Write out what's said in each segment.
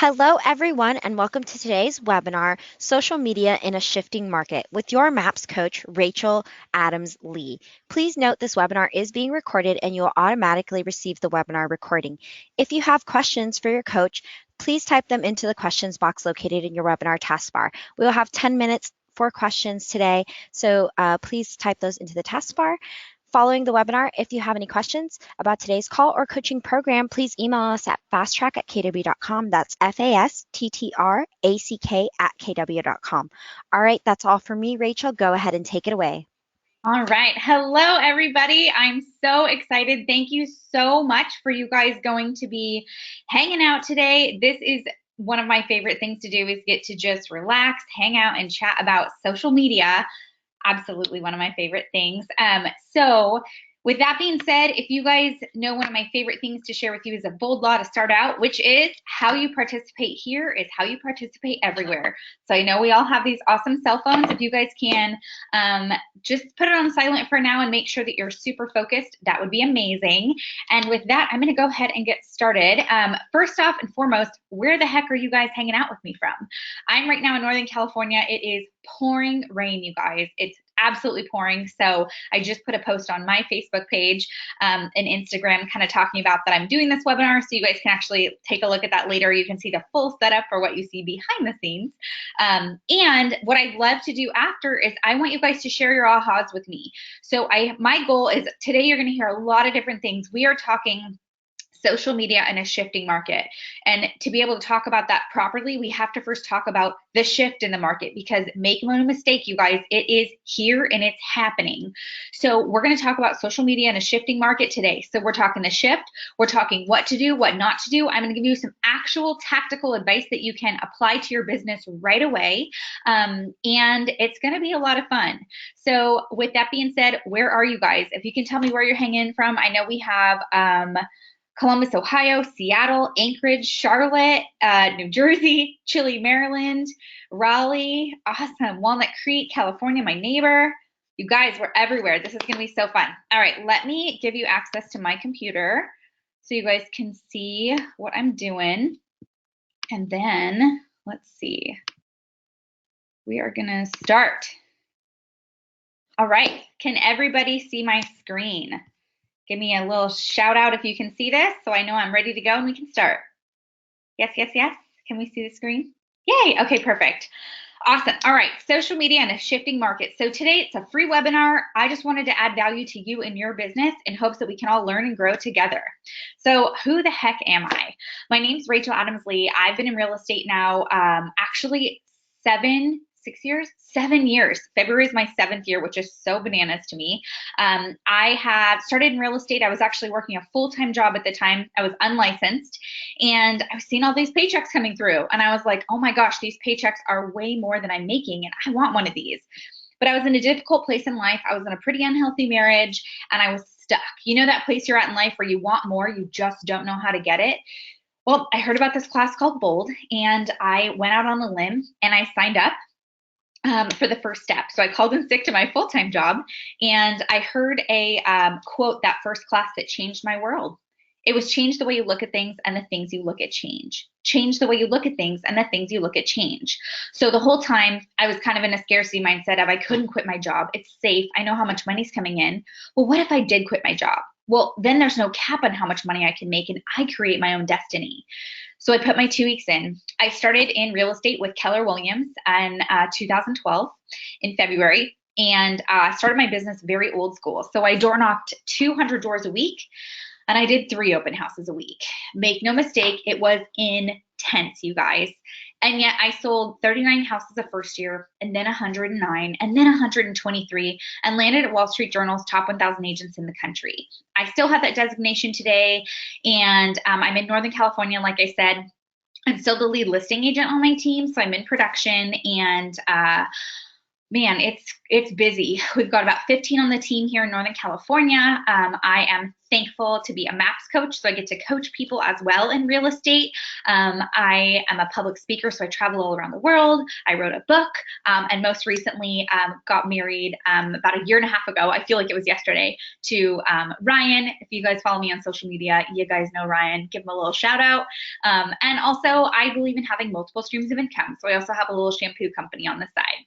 Hello, everyone, and welcome to today's webinar, Social Media in a Shifting Market, with your MAPS coach, Rachel Adams Lee. Please note this webinar is being recorded and you will automatically receive the webinar recording. If you have questions for your coach, please type them into the questions box located in your webinar taskbar. We will have 10 minutes for questions today, so please type those into the taskbar. Following the webinar, if you have any questions about today's call or coaching program, please email us at fasttrack@kw.com. That's fasttrack@kw.com. All right, that's all for me, Rachel. Go ahead and take it away. All right. Hello, everybody. I'm so excited. Thank you so much for you guys going to be hanging out today. This is one of my favorite things to do is get to just relax, hang out, and chat about social media. Absolutely one of my favorite things. So with that being said, if you guys know, one of my favorite things to share with you is a bold law to start out, which is how you participate here is how you participate everywhere. So I know we all have these awesome cell phones. If you guys can just put it on silent for now and make sure that you're super focused, that would be amazing. And with that, I'm going to go ahead and get started. First off and foremost, where the heck are you guys hanging out with me from? I'm right now in Northern California. It is pouring rain, you guys. It's absolutely pouring. So I just put a post on my Facebook page and Instagram kind of talking about that I'm doing this webinar, so you guys can actually take a look at that later. You can see the full setup for what you see behind the scenes. And what I'd love to do after is I want you guys to share your ahas with me. So my goal is today you're going to hear a lot of different things. We are talking social media in a shifting market. And to be able to talk about that properly, we have to first talk about the shift in the market, because make no mistake, you guys, it is here and it's happening. So we're going to talk about social media in a shifting market today. So we're talking the shift, we're talking what to do, what not to do. I'm going to give you some actual tactical advice that you can apply to your business right away. And it's going to be a lot of fun. So with that being said, where are you guys? If you can tell me where you're hanging from. I know we have Columbus, Ohio, Seattle, Anchorage, Charlotte, New Jersey, Chile, Maryland, Raleigh, awesome, Walnut Creek, California, my neighbor. You guys, we're everywhere. This is going to be so fun. All right, let me give you access to my computer so you guys can see what I'm doing. And then, let's see. We are going to start. All right, can everybody see my screen? Give me a little shout out if you can see this, so I know I'm ready to go and we can start. Yes, yes, yes. Can we see the screen? Yay, okay, perfect. Awesome. All right, social media and a shifting market. So today it's a free webinar. I just wanted to add value to you and your business in hopes that we can all learn and grow together. So who the heck am I? My name's Rachel Adams Lee. I've been in real estate now actually 7 years. February is my 7th year, which is so bananas to me. I have started in real estate. I was actually working a full-time job at the time. I was unlicensed, and I was seeing all these paychecks coming through. And I was like, oh my gosh, these paychecks are way more than I'm making, and I want one of these. But I was in a difficult place in life. I was in a pretty unhealthy marriage, and I was stuck. You know that place you're at in life where you want more, you just don't know how to get it? Well, I heard about this class called Bold, and I went out on a limb and I signed up for the first step. So I called in sick to my full-time job, and I heard a quote that first class that changed my world. It was change the way you look at things and the things you look at change. Change the way you look at things and the things you look at change. So the whole time I was kind of in a scarcity mindset of I couldn't quit my job. It's safe. I know how much money's coming in. Well, what if I did quit my job? Well, then there's no cap on how much money I can make, and I create my own destiny. So I put my 2 weeks in. I started in real estate with Keller Williams in 2012 in February, and started my business very old school. So I door knocked 200 doors a week, and I did 3 open houses a week. Make no mistake, it was intense, you guys. And yet I sold 39 houses the first year, and then 109, and then 123, and landed at Wall Street Journal's top 1,000 agents in the country. I still have that designation today, and I'm in Northern California, like I said. I'm still the lead listing agent on my team, so I'm in production, and Man, it's busy. We've got about 15 on the team here in Northern California. I am thankful to be a MAPS coach, so I get to coach people as well in real estate. I am a public speaker, so I travel all around the world. I wrote a book, and most recently got married about a year and a half ago. I feel like it was yesterday, to Ryan. If you guys follow me on social media, you guys know Ryan. Give him a little shout out. And also, I believe in having multiple streams of income, so I also have a little shampoo company on the side.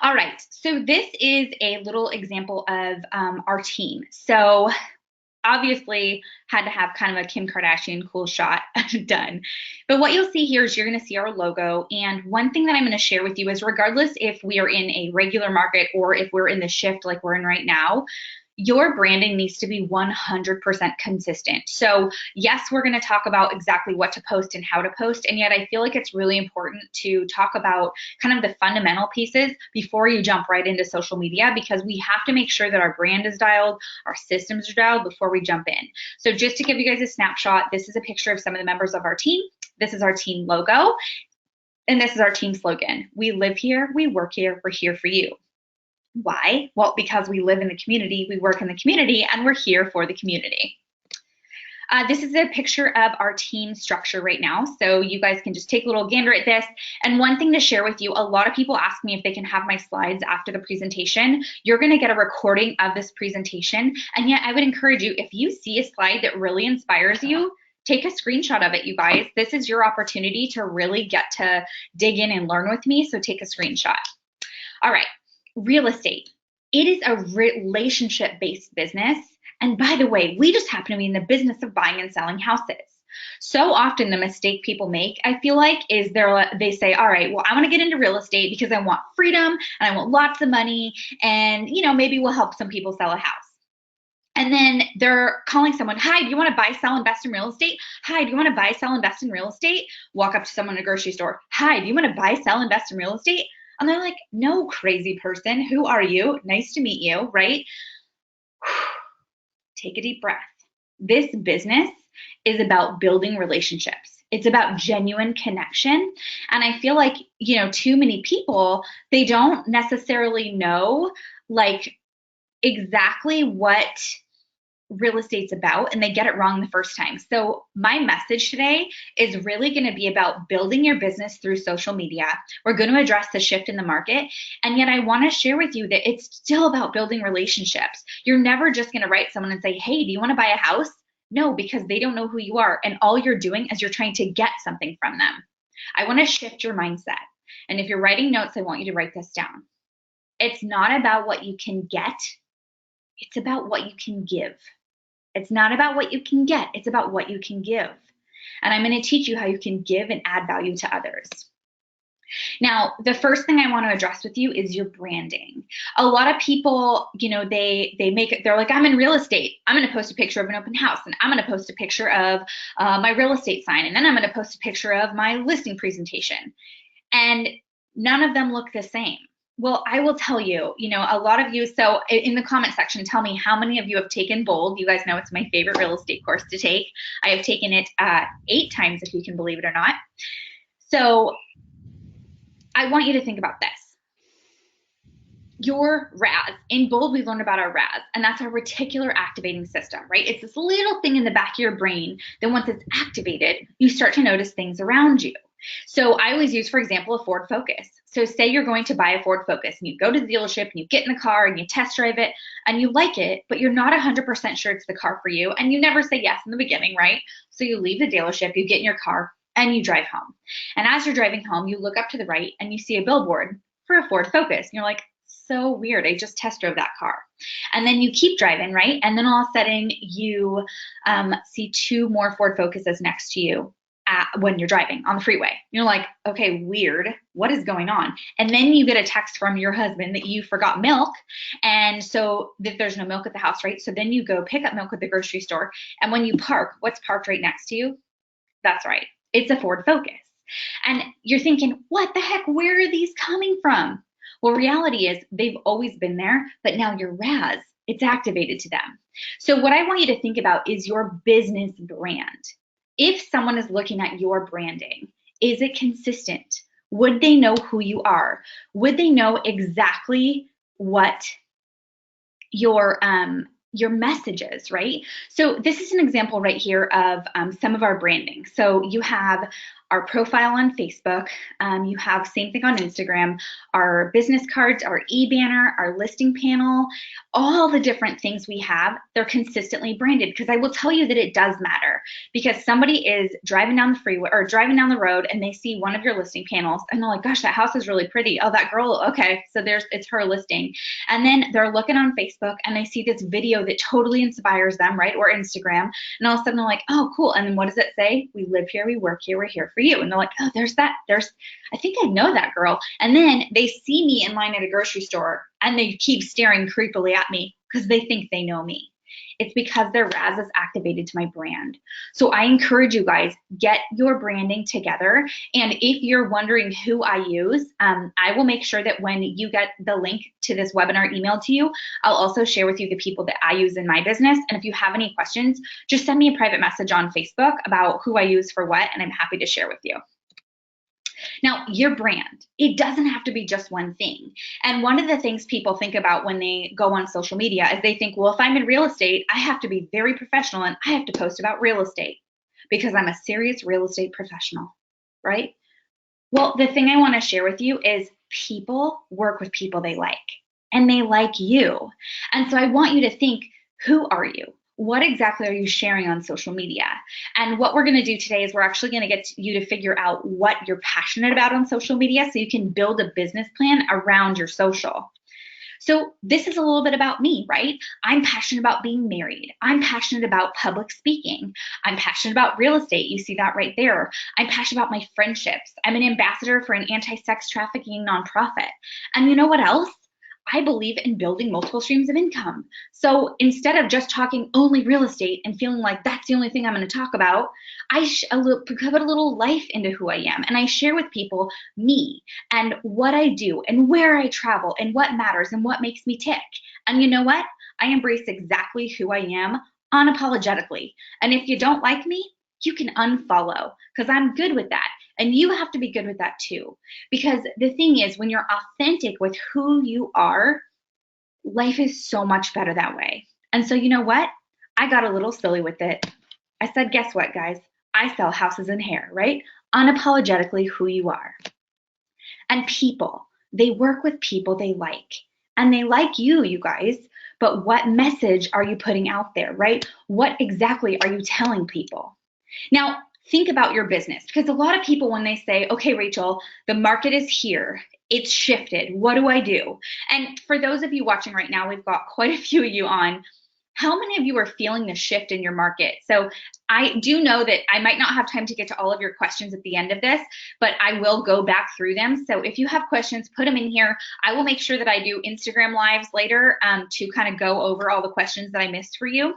All right, so this is a little example of our team. So obviously had to have kind of a Kim Kardashian cool shot done. But what you'll see here is you're gonna see our logo. And one thing that I'm gonna share with you is, regardless if we are in a regular market or if we're in the shift like we're in right now, your branding needs to be 100% consistent. So yes, we're going to talk about exactly what to post and how to post, and yet I feel like it's really important to talk about kind of the fundamental pieces before you jump right into social media, because we have to make sure that our brand is dialed, our systems are dialed before we jump in. So just to give you guys a snapshot, this is a picture of some of the members of our team. This is our team logo, and this is our team slogan. We live here, we work here, we're here for you. Why? Well, because we live in the community, we work in the community, and we're here for the community. This is a picture of our team structure right now, so you guys can just take a little gander at this. And one thing to share with you, a lot of people ask me if they can have my slides after the presentation. You're going to get a recording of this presentation, and yet I would encourage you, if you see a slide that really inspires you, take a screenshot of it, you guys. This is your opportunity to really get to dig in and learn with me, so take a screenshot. All right. Real estate. It is a relationship-based business. And by the way, we just happen to be in the business of buying and selling houses. So often the mistake people make, I feel like, is they say, all right, well, I want to get into real estate because I want freedom and I want lots of money, and maybe we'll help some people sell a house. And then they're calling someone, hi, do you want to buy, sell, invest in real estate? Hi, do you want to buy, sell, invest in real estate? Walk up to someone in a grocery store. Hi, do you want to buy, sell, invest in real estate? And they're like, no, crazy person. Who are you? Nice to meet you, right? Take a deep breath. This business is about building relationships. It's about genuine connection. And I feel like, too many people, they don't necessarily know like exactly what real estate's about, and they get it wrong the first time. So my message today is really going to be about building your business through social media. We're going to address the shift in the market, and yet I want to share with you that it's still about building relationships. You're never just going to write someone and say, hey, do you want to buy a house? No, because they don't know who you are, and all you're doing is you're trying to get something from them. I want to shift your mindset, and if you're writing notes, I want you to write this down. It's not about what you can get. It's about what you can give. It's not about what you can get. It's about what you can give. And I'm going to teach you how you can give and add value to others. Now, the first thing I want to address with you is your branding. A lot of people, they're like, I'm in real estate. I'm going to post a picture of an open house, and I'm going to post a picture of my real estate sign, and then I'm going to post a picture of my listing presentation. And none of them look the same. Well, I will tell you, a lot of you, so in the comment section, tell me how many of you have taken Bold. You guys know it's my favorite real estate course to take. I have taken it 8 times, if you can believe it or not. So I want you to think about this. Your RAS. In Bold, we learned about our RAS, and that's our reticular activating system, right? It's this little thing in the back of your brain that once it's activated, you start to notice things around you. So I always use, for example, a Ford Focus. So say you're going to buy a Ford Focus, and you go to the dealership and you get in the car and you test drive it and you like it, but you're not 100% sure it's the car for you, and you never say yes in the beginning, right? So you leave the dealership, you get in your car, and you drive home. And as you're driving home, you look up to the right and you see a billboard for a Ford Focus. And you're like, so weird, I just test drove that car. And then you keep driving, right? And then all of a sudden you see 2 more Ford Focuses next to you when you're driving on the freeway. You're like, okay, weird, what is going on? And then you get a text from your husband that you forgot milk, and so that there's no milk at the house, right? So then you go pick up milk at the grocery store, and when you park, what's parked right next to you? That's right, it's a Ford Focus. And you're thinking, what the heck, where are these coming from? Well, reality is they've always been there, but now your RAS, it's activated to them. So what I want you to think about is your business brand. If someone is looking at your branding, is it consistent? Would they know who you are? Would they know exactly what your messages, right? So this is an example right here of some of our branding. So you have our profile on Facebook, you have same thing on Instagram, our business cards, our e-banner, our listing panel, all the different things we have, they're consistently branded, because I will tell you that it does matter, because somebody is driving down the freeway or driving down the road and they see one of your listing panels and they're like, gosh, that house is really pretty. Oh, that girl, okay, so it's her listing. And then they're looking on Facebook and they see this video that totally inspires them, right? Or Instagram. And all of a sudden they're like, oh, cool. And then what does it say? We live here, we work here, we're here for you. And they're like, oh, I think I know that girl. And then they see me in line at a grocery store and they keep staring creepily at me because they think they know me. It's because their RAS is activated to my brand. So I encourage you guys, get your branding together. And if you're wondering who I use, I will make sure that when you get the link to this webinar emailed to you, I'll also share with you the people that I use in my business. And if you have any questions, just send me a private message on Facebook about who I use for what, and I'm happy to share with you. Now, your brand, it doesn't have to be just one thing. And one of the things people think about when they go on social media is they think, well, if I'm in real estate, I have to be very professional and I have to post about real estate because I'm a serious real estate professional, right? Well, the thing I want to share with you is people work with people they like, and they like you. And so I want you to think, who are you? What exactly are you sharing on social media? And what we're going to do today is we're actually going to get you to figure out what you're passionate about on social media so you can build a business plan around your social. So this is a little bit about me, right? I'm passionate about being married. I'm passionate about public speaking. I'm passionate about real estate. You see that right there. I'm passionate about my friendships. I'm an ambassador for an anti-sex trafficking nonprofit. And you know what else? I believe in building multiple streams of income. So instead of just talking only real estate and feeling like that's the only thing I'm going to talk about, I put a little life into who I am, and I share with people me and what I do and where I travel and what matters and what makes me tick. And you know what? I embrace exactly who I am unapologetically. And if you don't like me, you can unfollow, because I'm good with that. And you have to be good with that too. Because the thing is, when you're authentic with who you are, life is so much better that way. And so, you know what? I got a little silly with it. I said, guess what, guys? I sell houses and hair, right? Unapologetically who you are. And people, they work with people they like. And they like you guys. But what message are you putting out there, right? What exactly are you telling people? Now, think about your business, because a lot of people, when they say, okay, Rachel, the market is here, it's shifted, what do I do? And for those of you watching right now, we've got quite a few of you on. How many of you are feeling the shift in your market? So I do know that I might not have time to get to all of your questions at the end of this, but I will go back through them. So if you have questions, put them in here. I will make sure that I do Instagram lives later to kind of go over all the questions that I missed for you.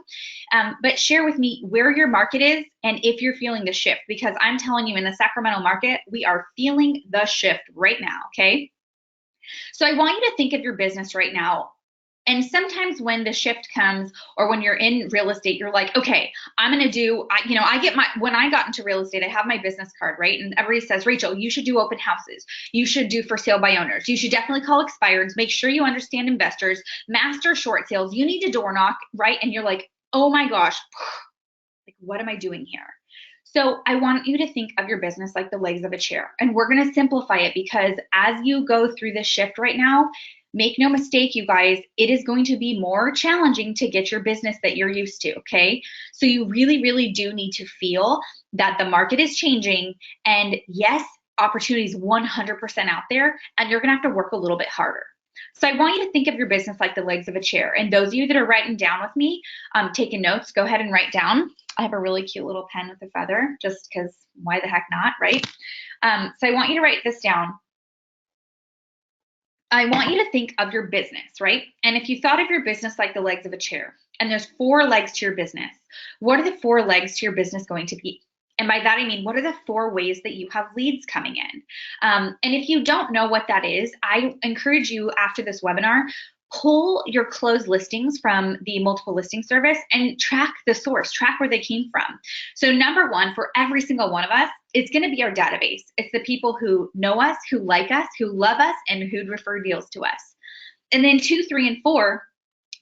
But share with me where your market is and if you're feeling the shift, because I'm telling you, in the Sacramento market, we are feeling the shift right now, okay? So I want you to think of your business right now. And sometimes when the shift comes, or when you're in real estate, you're like, okay, I'm going to do, when I got into real estate, I have my business card, right? And everybody says, Rachel, you should do open houses. You should do for sale by owners. You should definitely call expireds. Make sure you understand investors, master short sales. You need to door knock, right? And you're like, oh my gosh, like, what am I doing here? So I want you to think of your business like the legs of a chair. And we're going to simplify it, because as you go through this shift right now, make no mistake, you guys, it is going to be more challenging to get your business that you're used to, okay? So you really, really do need to feel that the market is changing. And yes, opportunities 100% out there, and you're going to have to work a little bit harder. So I want you to think of your business like the legs of a chair. And those of you that are writing down with me, taking notes, go ahead and write down. I have a really cute little pen with a feather, just because why the heck not, right? So I want you to write this down. I want you to think of your business, right? And if you thought of your business like the legs of a chair, and there's 4 legs to your business, what are the 4 legs to your business going to be? And by that, I mean, what are the 4 ways that you have leads coming in? And if you don't know what that is, I encourage you, after this webinar, pull your closed listings from the multiple listing service and track the source, track where they came from. So number one, for every single one of us, it's going to be our database. It's the people who know us, who like us, who love us, and who'd refer deals to us. And then 2, 3, and 4,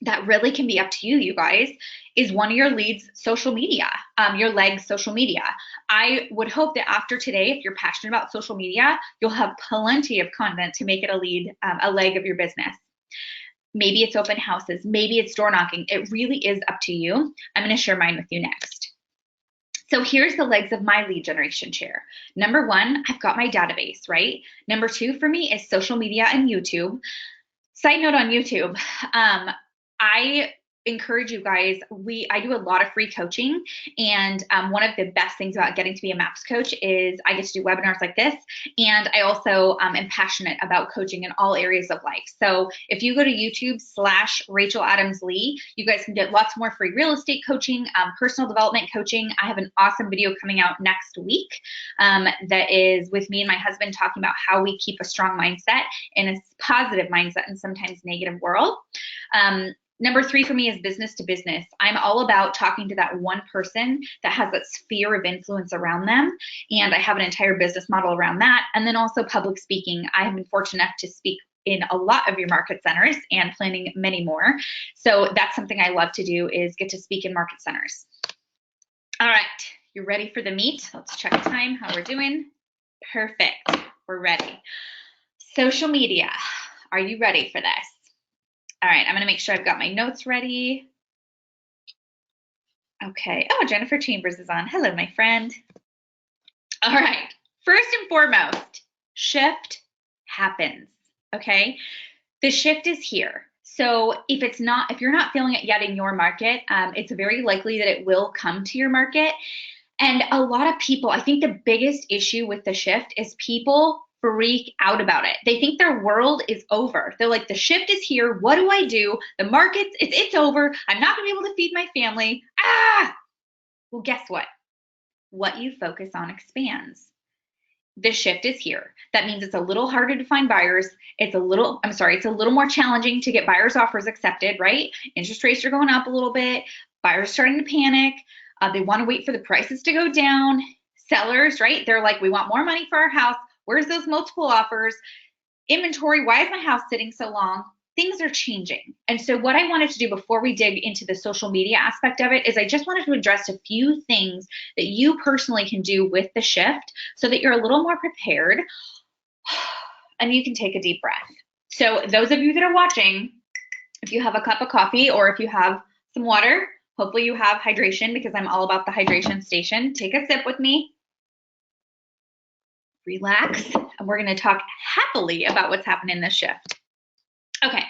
that really can be up to you, you guys, is one of your leads social media, your legs social media. I would hope that after today, if you're passionate about social media, you'll have plenty of content to make it a lead, a leg of your business. Maybe it's open houses, maybe it's door knocking. It really is up to you. I'm going to share mine with you next. So here's the legs of my lead generation chair. Number one, I've got my database, right? Number two for me is social media and YouTube. Side note on YouTube, I encourage you guys, I do a lot of free coaching, and one of the best things about getting to be a MAPS coach is I get to do webinars like this, and I also am passionate about coaching in all areas of life. So if you go to YouTube/Rachel Adams Lee, you guys can get lots more free real estate coaching, personal development coaching. I have an awesome video coming out next week that is with me and my husband talking about how we keep a strong mindset in a positive mindset in sometimes negative world. Number three for me is business to business. I'm all about talking to that one person that has that sphere of influence around them. And I have an entire business model around that. And then also public speaking. I have been fortunate enough to speak in a lot of your market centers and planning many more. So that's something I love to do, is get to speak in market centers. All right, you ready for the meat? Let's check time, how we're doing. Perfect, we're ready. Social media, are you ready for this? All right, I'm gonna make sure I've got my notes ready. Okay, oh, Jennifer Chambers is on. Hello, my friend. All right, first and foremost, shift happens, okay? The shift is here. So if you're not feeling it yet in your market, it's very likely that it will come to your market. And a lot of people, I think the biggest issue with the shift is people freak out about it. They think their world is over. They're like, the shift is here. What do I do? The market, it's over. I'm not gonna be able to feed my family. Well, guess what? What you focus on expands. The shift is here. That means it's a little harder to find buyers. It's a little more challenging to get buyers' offers accepted, right? Interest rates are going up a little bit. Buyers are starting to panic. They want to wait for the prices to go down. Sellers, right? They're like, we want more money for our house. Where's those multiple offers? Inventory, why is my house sitting so long? Things are changing. And so what I wanted to do before we dig into the social media aspect of it is I just wanted to address a few things that you personally can do with the shift so that you're a little more prepared and you can take a deep breath. So those of you that are watching, if you have a cup of coffee or if you have some water, hopefully you have hydration, because I'm all about the hydration station. Take a sip with me. Relax, and we're going to talk happily about what's happening in this shift. Okay,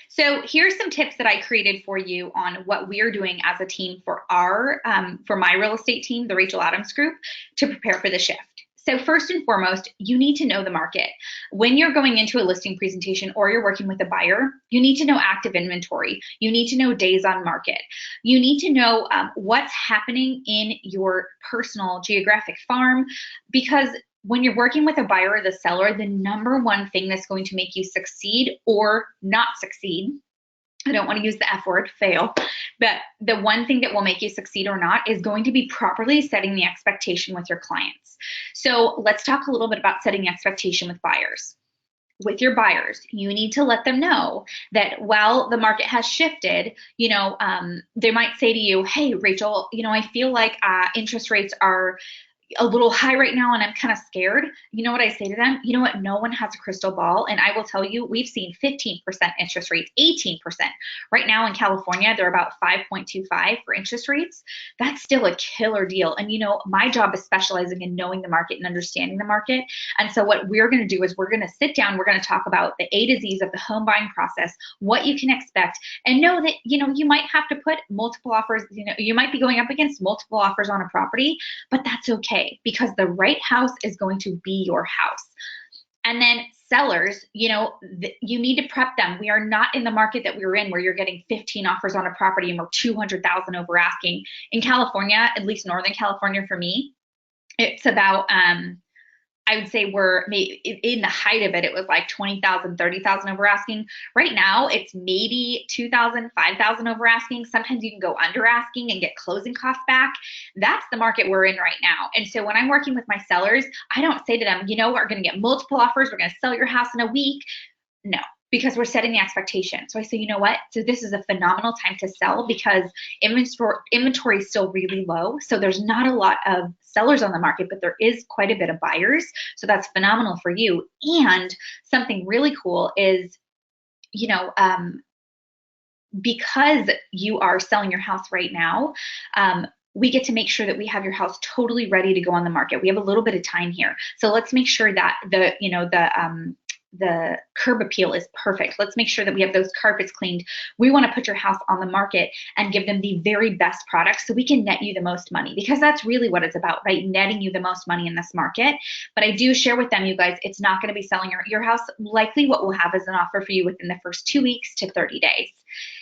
so here's some tips that I created for you on what we're doing as a team for my real estate team, the Rachel Adams Group, to prepare for the shift. So first and foremost, you need to know the market. When you're going into a listing presentation or you're working with a buyer, you need to know active inventory. You need to know days on market. You need to know what's happening in your personal geographic farm, because when you're working with a buyer or the seller, the number one thing that's going to make you succeed or not succeed, I don't want to use the F word, fail, but the one thing that will make you succeed or not is going to be properly setting the expectation with your clients. So let's talk a little bit about setting the expectation with buyers. With your buyers, you need to let them know that while the market has shifted, they might say to you, hey, Rachel, I feel like interest rates are a little high right now and I'm kind of scared. You know what I say to them? You know what? No one has a crystal ball. And I will tell you, we've seen 15% interest rates, 18%. Right now in California, they're about 5.25 for interest rates. That's still a killer deal. And my job is specializing in knowing the market and understanding the market. And so what we're going to do is we're going to sit down, we're going to talk about the A to Z's of the home buying process, what you can expect, and know that, you might have to put multiple offers, you might be going up against multiple offers on a property, but that's okay, because the right house is going to be your house. And then sellers, you need to prep them. We are not in the market that we were in where you're getting 15 offers on a property and we're 200,000 over asking. In California, at least Northern California for me, it's about I would say we're maybe in the height of it, it was like 20,000, 30,000 over asking. Right now, it's maybe 2,000, 5,000 over asking. Sometimes you can go under asking and get closing costs back. That's the market we're in right now. And so when I'm working with my sellers, I don't say to them, you know, we're going to get multiple offers. We're going to sell your house in a week. No, because we're setting the expectation. So I say, you know what? So this is a phenomenal time to sell because inventory is still really low. So there's not a lot of sellers on the market, but there is quite a bit of buyers. So that's phenomenal for you. And something really cool is, you know, because you are selling your house right now, we get to make sure that we have your house totally ready to go on the market. We have a little bit of time here. So let's make sure that the curb appeal is perfect. Let's make sure that we have those carpets cleaned. We want to put your house on the market and give them the very best products so we can net you the most money, because that's really what it's about, right? Netting you the most money in this market. But I do share with them, you guys, it's not going to be selling your house. Likely what we'll have is an offer for you within the first 2 weeks to 30 days.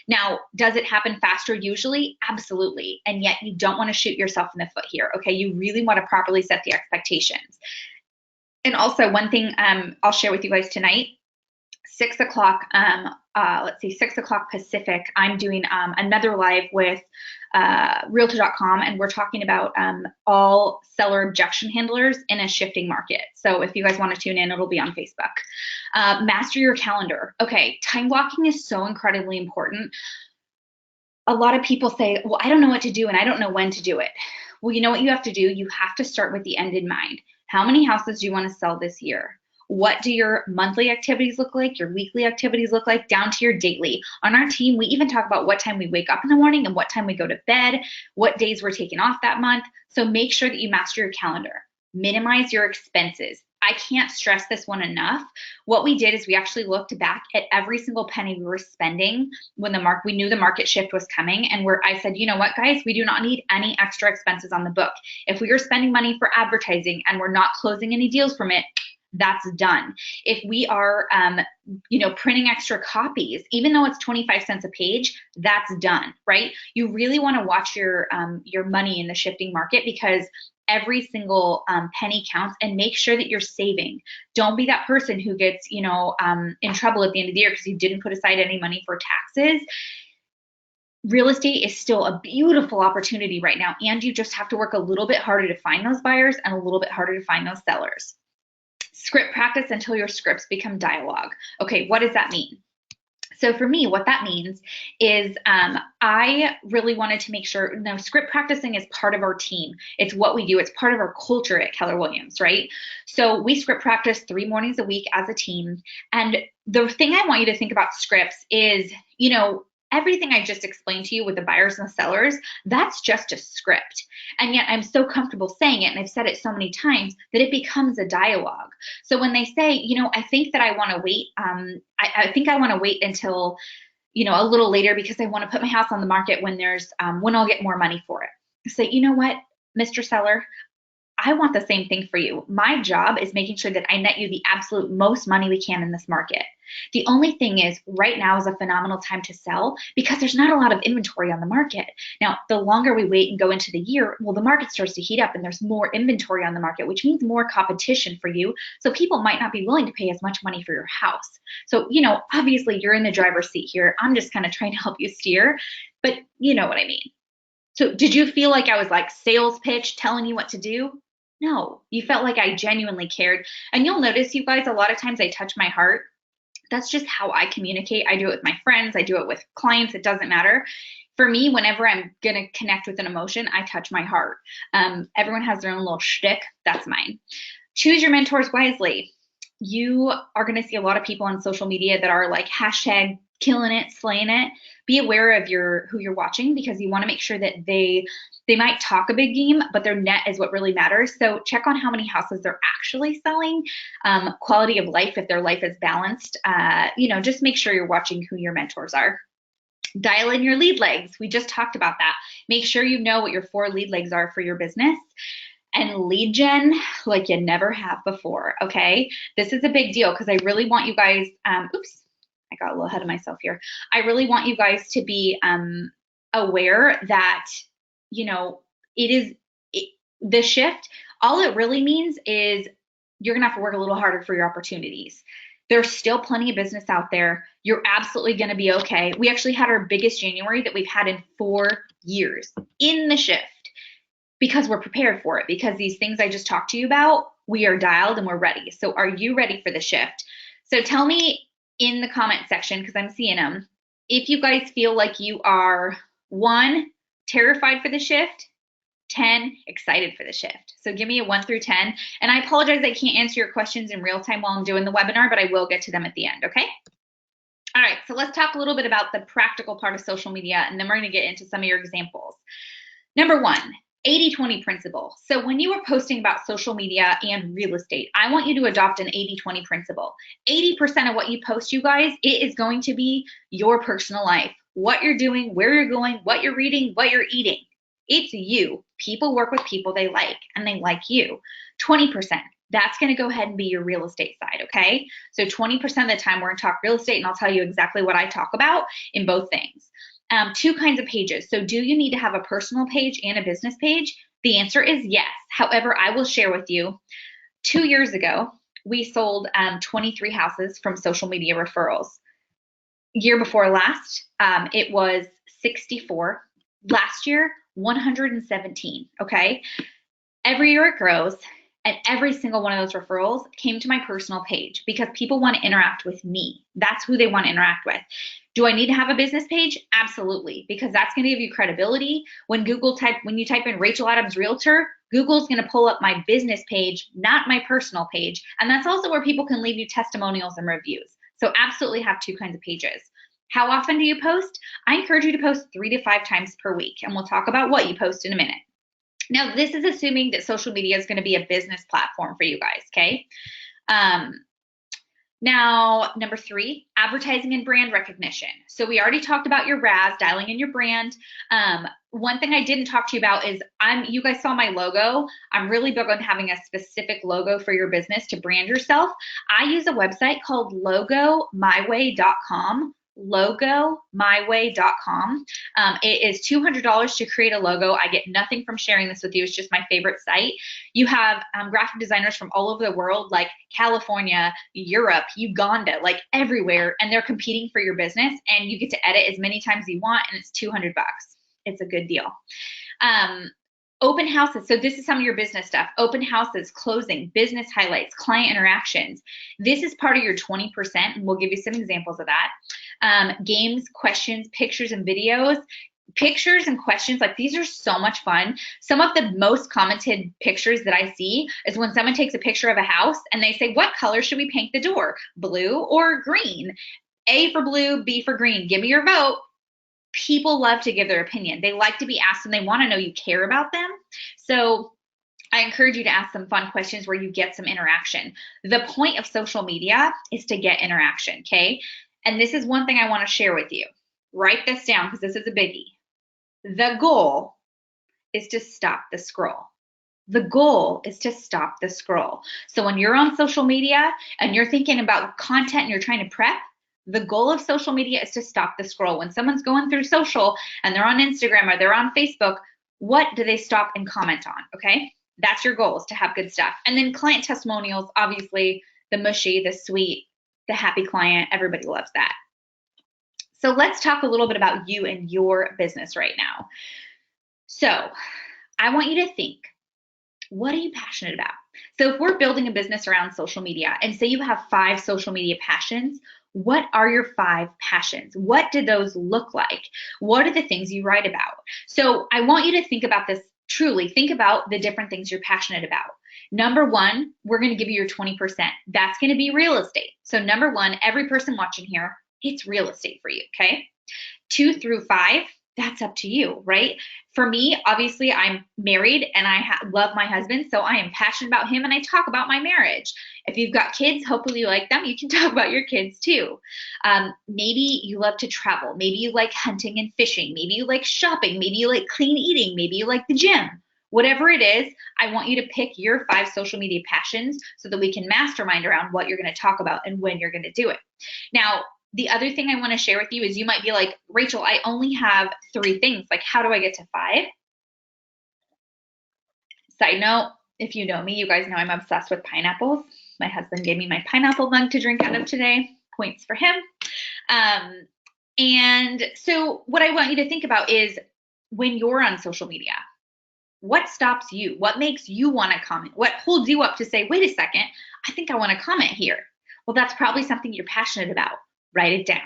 Now, does it happen faster usually? Absolutely. And yet you don't want to shoot yourself in the foot here. Okay. You really want to properly set the expectations. And also one thing I'll share with you guys tonight, 6 o'clock, let's see, 6 o'clock Pacific, I'm doing another live with Realtor.com, and we're talking about all seller objection handlers in a shifting market. So if you guys want to tune in, it'll be on Facebook. Master your calendar. Okay, time blocking is so incredibly important. A lot of people say, well, I don't know what to do and I don't know when to do it. Well, you know what you have to do? You have to start with the end in mind. How many houses do you want to sell this year? What do your monthly activities look like? Your weekly activities look like, down to your daily. On our team, we even talk about what time we wake up in the morning and what time we go to bed, what days we're taking off that month. So make sure that you master your calendar. Minimize your expenses. I can't stress this one enough. What we did is we actually looked back at every single penny we were spending when we knew the market shift was coming. And I said, you know what, guys, we do not need any extra expenses on the book. If we are spending money for advertising and we're not closing any deals from it, that's done. If we are, printing extra copies, even though it's 25 cents a page, that's done, right? You really want to watch your money in the shifting market, because every single penny counts, and make sure that you're saving. Don't be that person who gets, in trouble at the end of the year because you didn't put aside any money for taxes. Real estate is still a beautiful opportunity right now, and you just have to work a little bit harder to find those buyers and a little bit harder to find those sellers. Script practice until your scripts become dialogue. Okay, what does that mean? So for me, what that means is I really wanted to make sure, script practicing is part of our team. It's what we do. It's part of our culture at Keller Williams, right? So we script practice 3 mornings a week as a team. And the thing I want you to think about scripts is, everything I just explained to you with the buyers and the sellers, that's just a script. And yet I'm so comfortable saying it, and I've said it so many times, that it becomes a dialogue. So when they say, I think that I want to wait, I think I want to wait until, a little later because I want to put my house on the market when when I'll get more money for it. Say, you know what, Mr. Seller, I want the same thing for you. My job is making sure that I net you the absolute most money we can in this market. The only thing is, right now is a phenomenal time to sell because there's not a lot of inventory on the market. Now, the longer we wait and go into the year, well, the market starts to heat up and there's more inventory on the market, which means more competition for you. So people might not be willing to pay as much money for your house. So, obviously you're in the driver's seat here. I'm just kind of trying to help you steer, but you know what I mean. So did you feel like I was like sales pitch telling you what to do? No, you felt like I genuinely cared. And you'll notice, you guys, a lot of times I touch my heart. That's just how I communicate. I do it with my friends. I do it with clients. It doesn't matter. For me, whenever I'm going to connect with an emotion, I touch my heart. Everyone has their own little shtick. That's mine. Choose your mentors wisely. You are going to see a lot of people on social media that are like hashtag killing it, slaying it. Be aware of who you're watching, because you want to make sure that they might talk a big game, but their net is what really matters. So check on how many houses they're actually selling, quality of life, if their life is balanced. Just make sure you're watching who your mentors are. Dial in your lead legs. We just talked about that. Make sure you know what your 4 lead legs are for your business. And lead gen like you never have before, okay? This is a big deal because I really want you guys, I got a little ahead of myself here. I really want you guys to be aware that, the shift, all it really means is you're gonna have to work a little harder for your opportunities. There's still plenty of business out there. You're absolutely going to be okay. We actually had our biggest January that we've had in 4 years in the shift because we're prepared for it, because these things I just talked to you about, we are dialed and we're ready. So are you ready for the shift? So tell me in the comment section, because I'm seeing them, if you guys feel like you are 1, terrified for the shift, 10, excited for the shift. So give me a 1 through 10. And I apologize I can't answer your questions in real time while I'm doing the webinar, but I will get to them at the end, okay? All right, so let's talk a little bit about the practical part of social media, and then we're gonna get into some of your examples. Number 1, 80-20 principle. So when you are posting about social media and real estate, I want you to adopt an 80-20 principle. 80% of what you post, you guys, it is going to be your personal life, what you're doing, where you're going, what you're reading, what you're eating. It's you. People work with people they like, and they like you. 20%, that's going to go ahead and be your real estate side, okay? So 20% of the time we're going to talk real estate, and I'll tell you exactly what I talk about in both things. 2 kinds of pages. So do you need to have a personal page and a business page? The answer is yes. However, I will share with you, 2 years ago, we sold 23 houses from social media referrals. Year before last, it was 64. Last year, 117, okay? Every year it grows, and every single one of those referrals came to my personal page because people want to interact with me. That's who they want to interact with. Do I need to have a business page? Absolutely, because that's going to give you credibility. When you type in Rachel Adams Realtor, Google's going to pull up my business page, not my personal page. And that's also where people can leave you testimonials and reviews. So absolutely have 2 kinds of pages. How often do you post? I encourage you to post 3 to 5 times per week, and we'll talk about what you post in a minute. Now, this is assuming that social media is going to be a business platform for you guys, okay? Now, number 3, advertising and brand recognition. So we already talked about your RAS, dialing in your brand. One thing I didn't talk to you about is you guys saw my logo. I'm really big on having a specific logo for your business to brand yourself. I use a website called logomyway.com. logomyway.com. It is $200 to create a logo. I get nothing from sharing this with you. It's just my favorite site. You have graphic designers from all over the world, like California, Europe, Uganda, like everywhere, and they're competing for your business, and you get to edit as many times as you want, and it's $200. It's a good deal. Open houses. So this is some of your business stuff. Open houses, closing, business highlights, client interactions. This is part of your 20%, and we'll give you some examples of that. Games, questions, pictures, and videos. Pictures and questions, like these are so much fun. Some of the most commented pictures that I see is when someone takes a picture of a house and they say, what color should we paint the door? Blue or green? A for blue, B for green. Give me your vote. People love to give their opinion. They like to be asked, and they want to know you care about them. So I encourage you to ask some fun questions where you get some interaction. The point of social media is to get interaction, okay? And this is one thing I want to share with you. Write this down because this is a biggie. The goal is to stop the scroll. The goal is to stop the scroll. So when you're on social media and you're thinking about content and you're trying to prep, the goal of social media is to stop the scroll. When someone's going through social and they're on Instagram or they're on Facebook, what do they stop and comment on, okay? That's your goal, is to have good stuff. And then client testimonials, obviously, the mushy, the sweet, the happy client, everybody loves that. So let's talk a little bit about you and your business right now. So I want you to think, what are you passionate about? So if we're building a business around social media, and say you have 5 social media passions, what are your 5 passions? What do those look like? What are the things you write about? So I want you to think about this truly. Think about the different things you're passionate about. Number 1, we're going to give you your 20%. That's going to be real estate. So number 1, every person watching here, it's real estate for you, okay? 2 through 5, that's up to you, right? For me, obviously, I'm married and I love my husband, so I am passionate about him and I talk about my marriage. If you've got kids, hopefully you like them. You can talk about your kids too. Maybe you love to travel. Maybe you like hunting and fishing. Maybe you like shopping. Maybe you like clean eating. Maybe you like the gym. Whatever it is, I want you to pick your 5 social media passions so that we can mastermind around what you're going to talk about and when you're going to do it. Now, the other thing I want to share with you is you might be like, Rachel, I only have 3 things. Like, how do I get to 5? Side note, If you know me, you guys know I'm obsessed with pineapples. My husband gave me my pineapple mug to drink out of today. Points for him. And so what I want you to think about is when you're on social media, what stops you? What makes you want to comment? What holds you up to say, wait a second, I think I want to comment here? Well, that's probably something you're passionate about. Write it down.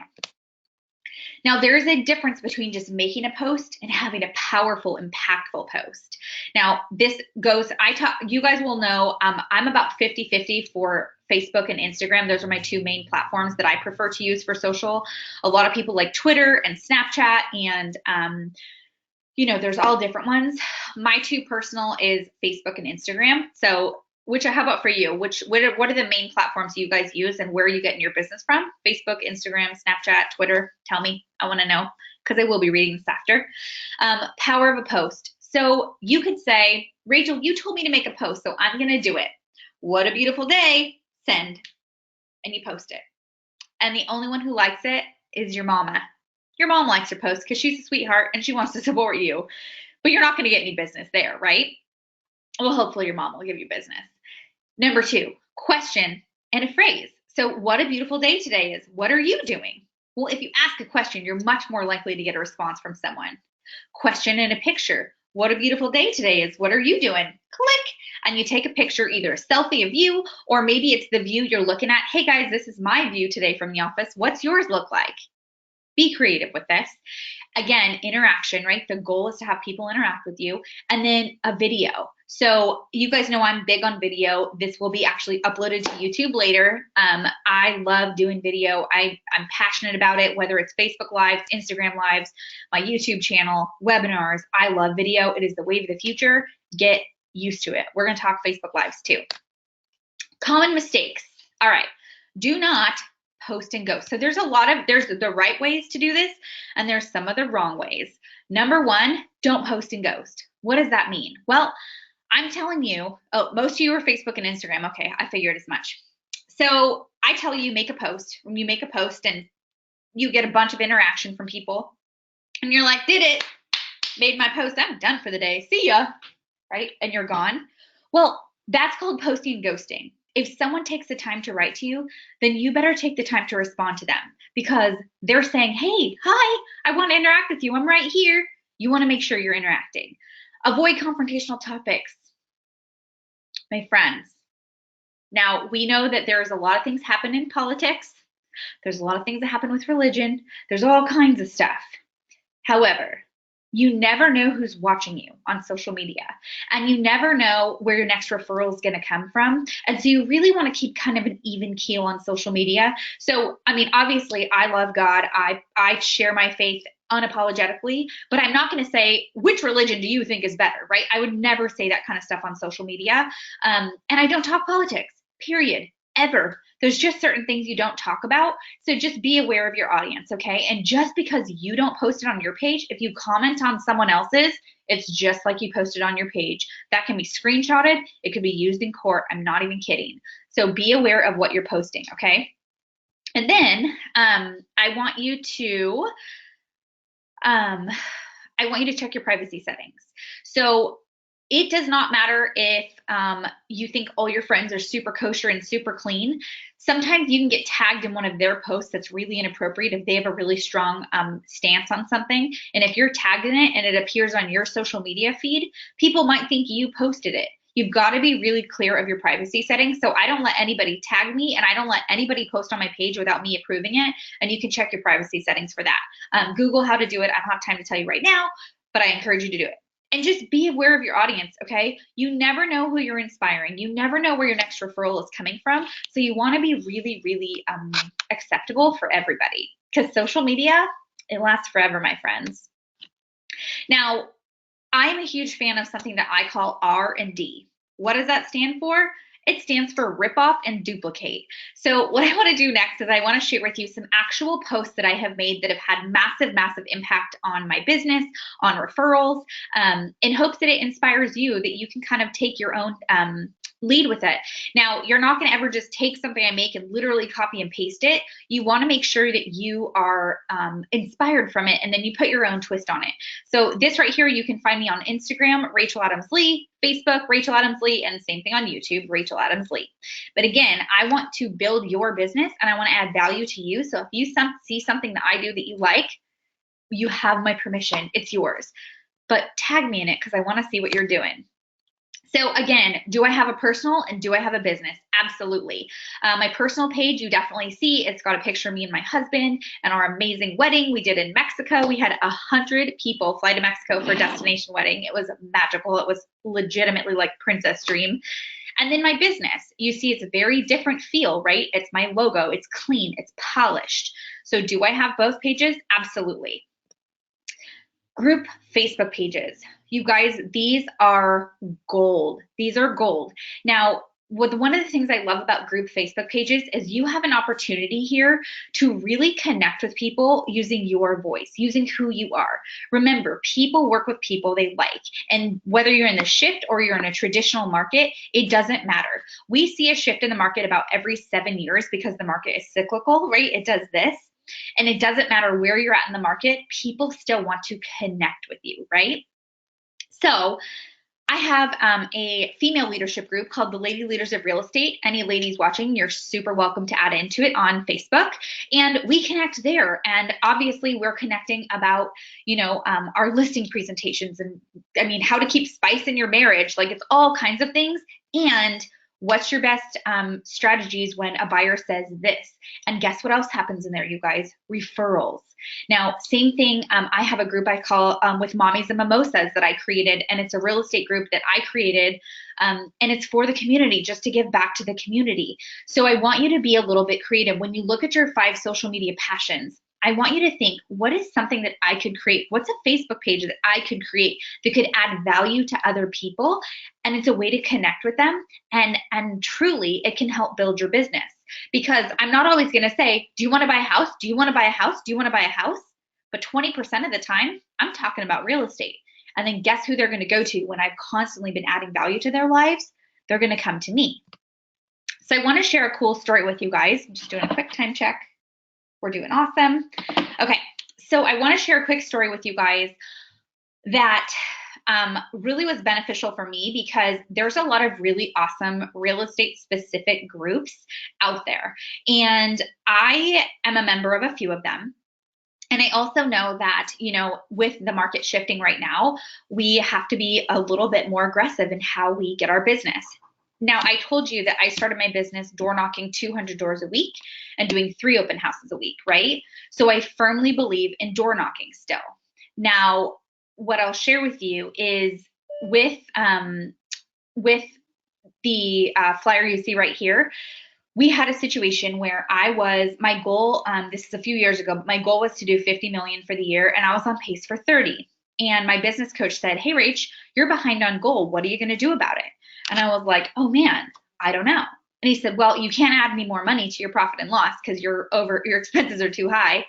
Now, there is a difference between just making a post and having a powerful, impactful post. Now, this goes, you guys will know, I'm about 50-50 for Facebook and Instagram. Those are my two main platforms that I prefer to use for social. A lot of people like Twitter and Snapchat, and there's all different ones. My two personal is Facebook and Instagram. So how about for you? What are the main platforms you guys use, and where are you getting your business from? Facebook, Instagram, Snapchat, Twitter? Tell me. I want to know, because I will be reading this after. Power of a post. So you could say, Rachel, you told me to make a post, so I'm going to do it. What a beautiful day. Send. And you post it. And the only one who likes it is your mama. Your mom likes your post because she's a sweetheart and she wants to support you. But you're not going to get any business there, right? Well, hopefully your mom will give you business. Number 2, question and a phrase. So what a beautiful day today is. What are you doing? Well, if you ask a question, you're much more likely to get a response from someone. Question and a picture. What a beautiful day today is. What are you doing? Click. And you take a picture, either a selfie of you, or maybe it's the view you're looking at. Hey guys, this is my view today from the office. What's yours look like? Be creative with this. Again, interaction, right? The goal is to have people interact with you. And then a video. So you guys know I'm big on video. This will be actually uploaded to YouTube later. I love doing video. I'm passionate about it, whether it's Facebook Lives, Instagram Lives, my YouTube channel, webinars. I love video. It is the wave of the future. Get used to it. We're going to talk Facebook Lives too. Common mistakes. All right. Do not post and ghost. So there's the right ways to do this, and there's some of the wrong ways. Number 1, don't post and ghost. What does that mean? Well, I'm telling you, most of you are Facebook and Instagram. Okay, I figured as much. So I tell you, make a post. When you make a post and you get a bunch of interaction from people, and you're like, did it, made my post, I'm done for the day, see ya, right? And you're gone. Well, that's called posting and ghosting. If someone takes the time to write to you, then you better take the time to respond to them, because they're saying, hey, hi, I want to interact with you. I'm right here. You want to make sure you're interacting. Avoid confrontational topics. My friends, now we know that there's a lot of things happen in politics. There's a lot of things that happen with religion. There's all kinds of stuff. However, you never know who's watching you on social media, and you never know where your next referral is going to come from. And so you really want to keep kind of an even keel on social media. So, I mean, obviously I love God. I share my faith unapologetically, but I'm not going to say, which religion do you think is better, right? I would never say that kind of stuff on social media. And I don't talk politics, period, ever. There's just certain things you don't talk about. So just be aware of your audience, okay? And just because you don't post it on your page, if you comment on someone else's, it's just like you posted on your page. That can be screenshotted. It could be used in court. I'm not even kidding. So be aware of what you're posting, okay? And then I want you to check your privacy settings. So it does not matter if you think all your friends are super kosher and super clean. Sometimes you can get tagged in one of their posts that's really inappropriate if they have a really strong stance on something. And if you're tagged in it and it appears on your social media feed, people might think you posted it. You've got to be really clear of your privacy settings. So I don't let anybody tag me, and I don't let anybody post on my page without me approving it. And you can check your privacy settings for that. Google how to do it. I don't have time to tell you right now, but I encourage you to do it. And just be aware of your audience, okay? You never know who you're inspiring. You never know where your next referral is coming from. So you want to be really, really acceptable for everybody, because social media, it lasts forever, my friends. Now, I'm a huge fan of something that I call R&D. What does that stand for? It stands for Ripoff and Duplicate. So what I want to do next is I want to share with you some actual posts that I have made that have had massive, massive impact on my business, on referrals, in hopes that it inspires you, that you can kind of take your own lead with it. Now, you're not going to ever just take something I make and literally copy and paste it. You want to make sure that you are inspired from it, and then you put your own twist on it. So this right here, you can find me on Instagram, Rachel Adams Lee, Facebook, Rachel Adams Lee, and same thing on YouTube, Rachel Adams Lee. But again, I want to build your business and I want to add value to you. So if you see something that I do that you like, you have my permission. It's yours. But tag me in it because I want to see what you're doing. So again, do I have a personal and do I have a business? Absolutely. My personal page, you definitely see, it's got a picture of me and my husband and our amazing wedding we did in Mexico. We had 100 people fly to Mexico for a destination wedding. It was magical. It was legitimately like princess dream. And then my business, you see it's a very different feel, right? It's my logo. It's clean. It's polished. So do I have both pages? Absolutely. Group Facebook pages. You guys, these are gold. These are gold. Now, one of the things I love about group Facebook pages is you have an opportunity here to really connect with people using your voice, using who you are. Remember, people work with people they like. And whether you're in the shift or you're in a traditional market, it doesn't matter. We see a shift in the market about every 7 years because the market is cyclical, right? It does this. And it doesn't matter where you're at in the market, people still want to connect with you, right? So I have a female leadership group called the Lady Leaders of Real Estate. Any ladies watching, you're super welcome to add into it on Facebook. And we connect there. And obviously we're connecting about, our listing presentations and how to keep spice in your marriage. Like it's all kinds of things. And what's your best strategies when a buyer says this? And guess what else happens in there, you guys? Referrals. Now, same thing. I have a group I call with Mommies and Mimosas that I created, and it's a real estate group that I created, and it's for the community, just to give back to the community. So I want you to be a little bit creative. When you look at your 5 social media passions, I want you to think, what is something that I could create? What's a Facebook page that I could create that could add value to other people? And it's a way to connect with them. And truly, it can help build your business. Because I'm not always going to say, do you want to buy a house? Do you want to buy a house? Do you want to buy a house? But 20% of the time, I'm talking about real estate. And then guess who they're going to go to when I've constantly been adding value to their lives? They're going to come to me. So I want to share a cool story with you guys. I'm just doing a quick time check. We're doing awesome. Okay, so I want to share a quick story with you guys that really was beneficial for me because there's a lot of really awesome real estate specific groups out there. And I am a member of a few of them. And I also know that, with the market shifting right now, we have to be a little bit more aggressive in how we get our business. Now, I told you that I started my business door knocking 200 doors a week and doing 3 open houses a week, right? So I firmly believe in door knocking still. Now, what I'll share with you is with the flyer you see right here, we had a situation where my goal, this is a few years ago, but my goal was to do 50 million for the year, and I was on pace for 30. And my business coach said, "Hey, Rach, you're behind on goal. What are you going to do about it?" And I was like, "Oh man, I don't know." And he said, "Well, you can't add any more money to your profit and loss because your expenses are too high.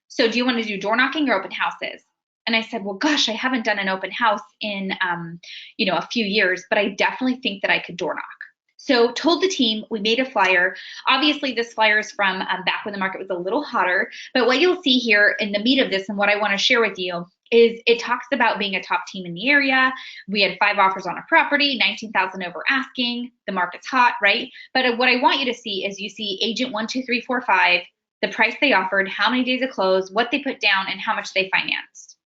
So do you want to do door knocking or open houses?" And I said, "Well, gosh, I haven't done an open house in, a few years, but I definitely think that I could door knock." So told the team, we made a flyer. Obviously, this flyer is from back when the market was a little hotter. But what you'll see here in the meat of this and what I want to share with you is it talks about being a top team in the area. We had 5 offers on a property, 19,000 over asking. The market's hot, right? But what I want you to see is you see agent 1, 2, 3, 4, 5, the price they offered, how many days of close, what they put down, and how much they financed.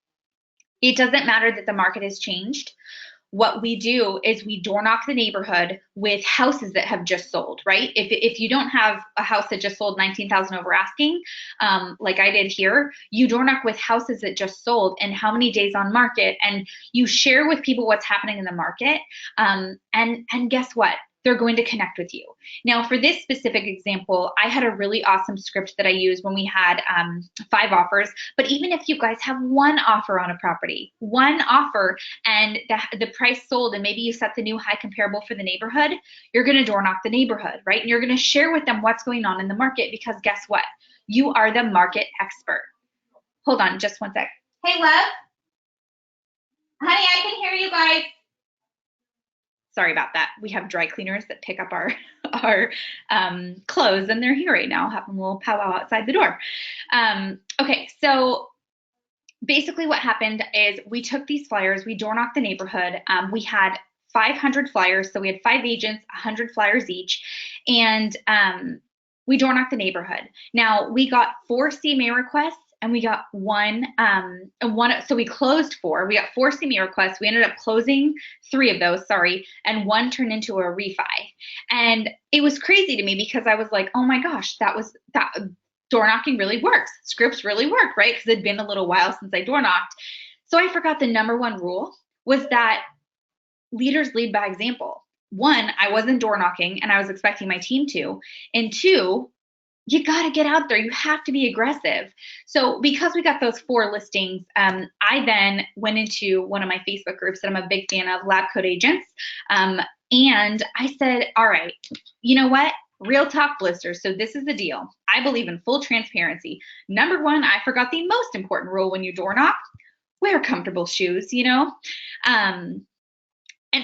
It doesn't matter that the market has changed. What we do is we door knock the neighborhood with houses that have just sold, right? If you don't have a house that just sold 19,000 over asking, like I did here, you door knock with houses that just sold and how many days on market, and you share with people what's happening in the market. And guess what? they're going to connect with you. Now, for this specific example, I had a really awesome script that I used when we had 5 offers. But even if you guys have 1 offer on a property, 1 offer, and the price sold, and maybe you set the new high comparable for the neighborhood, you're going to door knock the neighborhood, right? And you're going to share with them what's going on in the market, because guess what? You are the market expert. Hold on just one sec. Hey, love. Honey, I can hear you guys. Sorry about that. We have dry cleaners that pick up our clothes, and they're here right now, having a little powwow outside the door. Okay, so basically what happened is we took these flyers, we door knocked the neighborhood. We had 500 flyers, so we had 5 agents, 100 flyers each, and we door knocked the neighborhood. Now, we got 4 CMA requests, and we got one, so we closed 4. We got 4 CMA requests. We ended up closing 3 of those, and 1 turned into a refi. And it was crazy to me, because I was like, oh my gosh, that door knocking really works. Scripts really work, right? Because it'd been a little while since I door knocked. So I forgot the number 1 rule was that leaders lead by example. 1, I wasn't door knocking, and I was expecting my team to. And 2, you got to get out there. You have to be aggressive. So because we got those 4 listings, I then went into one of my Facebook groups that I'm a big fan of, Lab Coat Agents. And I said, all right, you know what? Real talk, blisters. So this is the deal. I believe in full transparency. Number 1, I forgot the most important rule when you door knock: wear comfortable shoes, And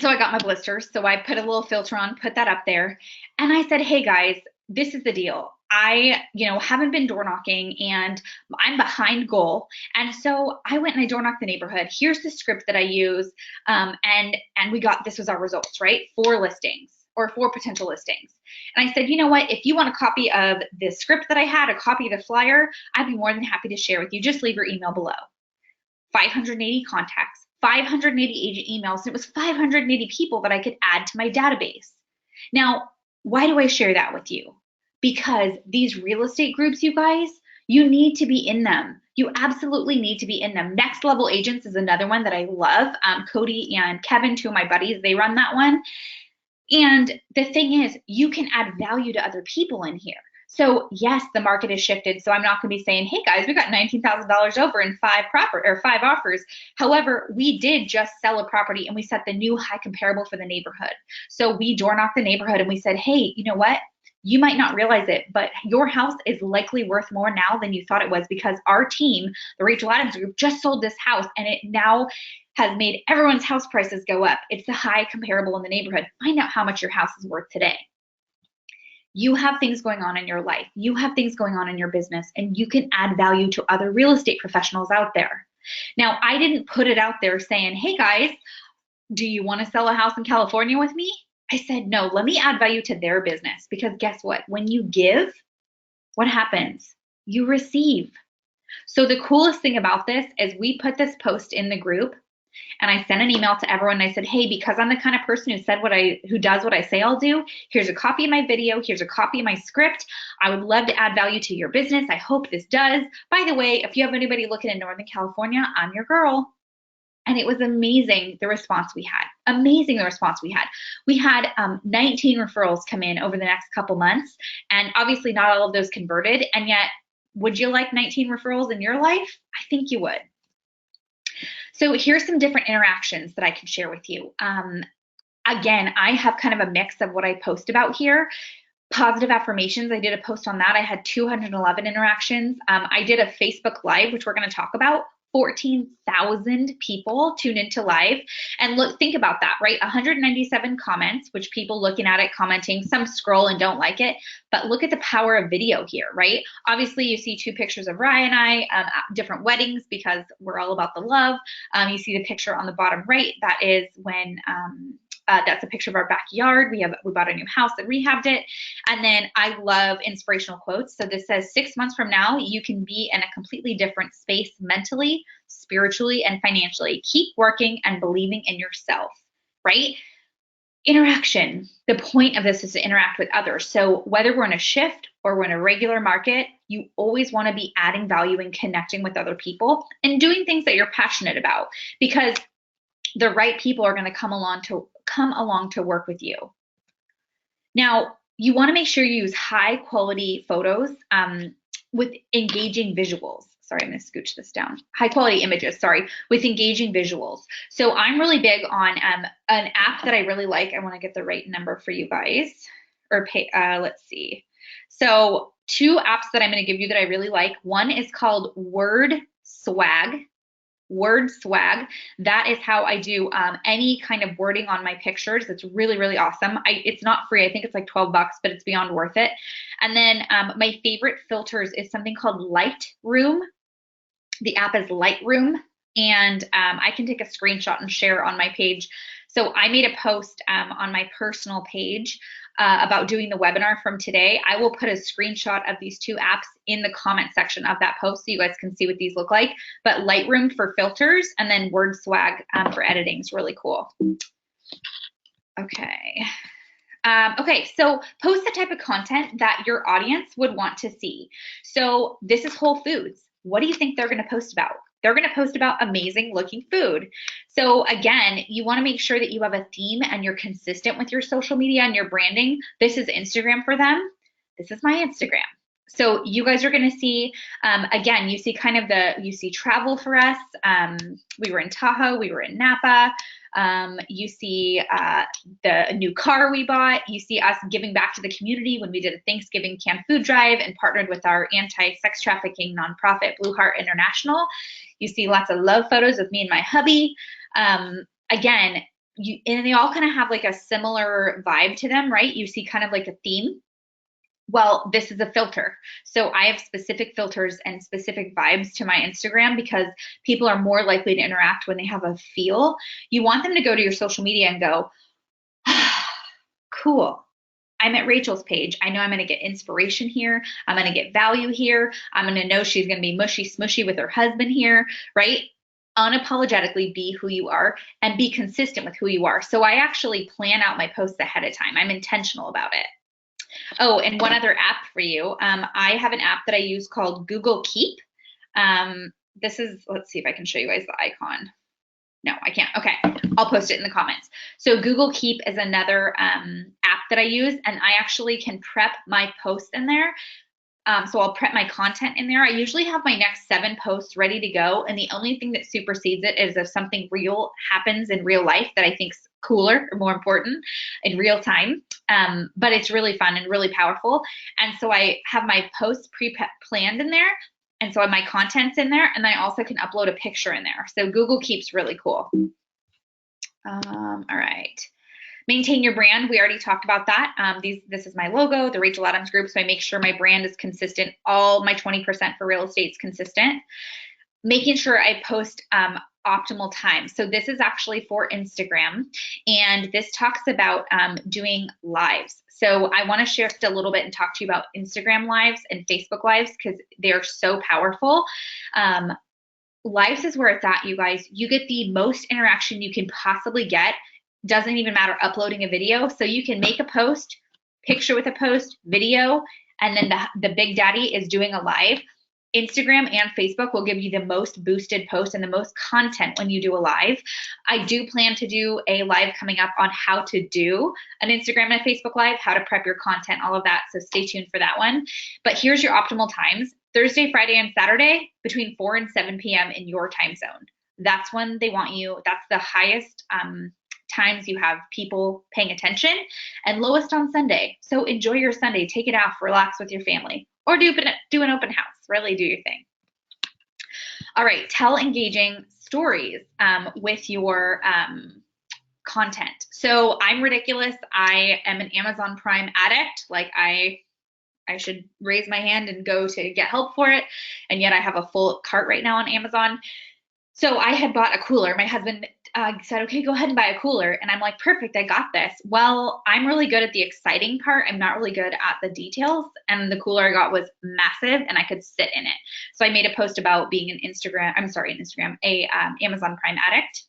so I got my blisters. So I put a little filter on, put that up there. And I said, hey guys, this is the deal. I, haven't been door knocking, and I'm behind goal. And so I went and I door knocked the neighborhood. Here's the script that I use. And this was our results, right? 4 listings, or 4 potential listings. And I said, you know what? If you want a copy of the script that I had, a copy of the flyer, I'd be more than happy to share with you. Just leave your email below. 580 contacts, 580 agent emails. And it was 580 people that I could add to my database. Now, why do I share that with you? Because these real estate groups, you guys, you need to be in them. You absolutely need to be in them. Next Level Agents is another one that I love. Cody and Kevin, 2 of my buddies, they run that one. And the thing is, you can add value to other people in here. So yes, the market has shifted. So I'm not going to be saying, hey guys, we got $19,000 over in 5 offers. However, we did just sell a property, and we set the new high comparable for the neighborhood. So we door knocked the neighborhood, and we said, hey, you know what? You might not realize it, but your house is likely worth more now than you thought it was, because our team, the Rachel Adams Group, just sold this house, and it now has made everyone's house prices go up. It's the high comparable in the neighborhood. Find out how much your house is worth today. You have things going on in your life. You have things going on in your business, and you can add value to other real estate professionals out there. Now, I didn't put it out there saying, hey guys, do you want to sell a house in California with me? I said, no, let me add value to their business, because guess what? When you give, what happens? You receive. So the coolest thing about this is we put this post in the group, and I sent an email to everyone, and I said, hey, because I'm the kind of person who does what I say I'll do, here's a copy of my video, here's a copy of my script. I would love to add value to your business. I hope this does. By the way, if you have anybody looking in Northern California, I'm your girl. And it was amazing the response we had. Amazing the response we had. We had 19 referrals come in over the next couple months, and obviously not all of those converted. And yet, would you like 19 referrals in your life? I think you would. So here's some different interactions that I can share with you. Again, I have kind of a mix of what I post about here. Positive affirmations, I did a post on that. I had 211 interactions. I did a Facebook Live, which we're going to talk about. 14,000 people tuned into live. And look, think about that, right? 197 comments, which people looking at it, commenting, some scroll and don't like it, but look at the power of video here, right? Obviously you see 2 pictures of Ryan and I at different weddings, because we're all about the love. You see the picture on the bottom right, that is when that's a picture of our backyard. We bought a new house and rehabbed it. And then I love inspirational quotes. So this says, 6 months from now, you can be in a completely different space mentally, spiritually, and financially. Keep working and believing in yourself, right? Interaction. The point of this is to interact with others. So whether we're in a shift or we're in a regular market, you always want to be adding value and connecting with other people and doing things that you're passionate about, because the right people are going to come along to work with you. Now, you want to make sure you use high quality photos with engaging visuals. Sorry, I'm going to scooch this down. High quality images, sorry, with engaging visuals. So I'm really big on an app that I really like. I want to get the right number for you guys. Or pay, let's see. So two apps that I'm going to give you that I really like. One is called Word Swag. That is how I do any kind of wording on my pictures. It's really, really awesome. It's not free. I think it's like 12 bucks, but it's beyond worth it. And then my favorite filters is something called Lightroom. The app is Lightroom, and I can take a screenshot and share on my page. So I made a post on my personal page about doing the webinar from today. I will put a screenshot of these two apps in the comment section of that post so you guys can see what these look like. But Lightroom for filters and then Word Swag for editing is really cool. Okay. Okay, so post the type of content that your audience would want to see. So this is Whole Foods. What do you think they're going to post about? They're going to post about amazing looking food. So again, you want to make sure that you have a theme and you're consistent with your social media and your branding. This is Instagram for them. This is my Instagram. So you guys are going to see, again, you see kind of you see travel for us. We were in Tahoe, we were in Napa. You see the new car we bought. You see us giving back to the community when we did a Thanksgiving canned food drive and partnered with our anti-sex trafficking nonprofit, Blue Heart International. You see lots of love photos of me and my hubby. Again, and they all kind of have like a similar vibe to them, right? You see kind of like a theme. Well, this is a filter. So I have specific filters and specific vibes to my Instagram because people are more likely to interact when they have a feel. You want them to go to your social media and go, cool. I'm at Rachel's page. I know I'm going to get inspiration here. I'm going to get value here. I'm going to know she's going to be mushy smushy with her husband here, right? Unapologetically be who you are and be consistent with who you are. So I actually plan out my posts ahead of time. I'm intentional about it. Oh, and one other app for you. I have an app that I use called Google Keep. This is, let's see if I can show you guys the icon. No, I can't. Okay, I'll post it in the comments. So Google Keep is another app that I use, and I actually can prep my posts in there. So I'll prep my content in there. I usually have my next 7 posts ready to go, and the only thing that supersedes it is if something real happens in real life that I think's cooler or more important in real time. But it's really fun and really powerful. And so I have my posts pre-planned in there. And so my content's in there, and I also can upload a picture in there. So Google Keep's really cool. All right. Maintain your brand. We already talked about that. This is my logo, the Rachel Adams Group. So I make sure my brand is consistent. All my 20% for real estate is consistent. Making sure I post optimal time. So this is actually for Instagram, and this talks about doing lives. So I want to shift a little bit and talk to you about Instagram lives and Facebook lives because they're so powerful. Lives is where it's at, you guys. You get the most interaction you can possibly get. Doesn't even matter uploading a video. So you can make a post, picture with a post, video, and then the big daddy is doing a live. Instagram and Facebook will give you the most boosted posts and the most content when you do a live. I do plan to do a live coming up on how to do an Instagram and a Facebook live, how to prep your content, all of that. So stay tuned for that one. But here's your optimal times. Thursday, Friday, and Saturday between 4 and 7 p.m. in your time zone. That's when they want you. That's the highest times you have people paying attention, and lowest on Sunday. So enjoy your Sunday, take it off, relax with your family, or do an open house. Really do your thing. All right, tell engaging stories with your content. So I'm ridiculous. I am an Amazon Prime addict. Like I should raise my hand and go to get help for it, and yet I have a full cart right now on Amazon. So I had bought a cooler. My husband said, okay, go ahead and buy a cooler. And I'm like, perfect, I got this. Well, I'm really good at the exciting part. I'm not really good at the details. And the cooler I got was massive and I could sit in it. So I made a post about being an Amazon Prime addict.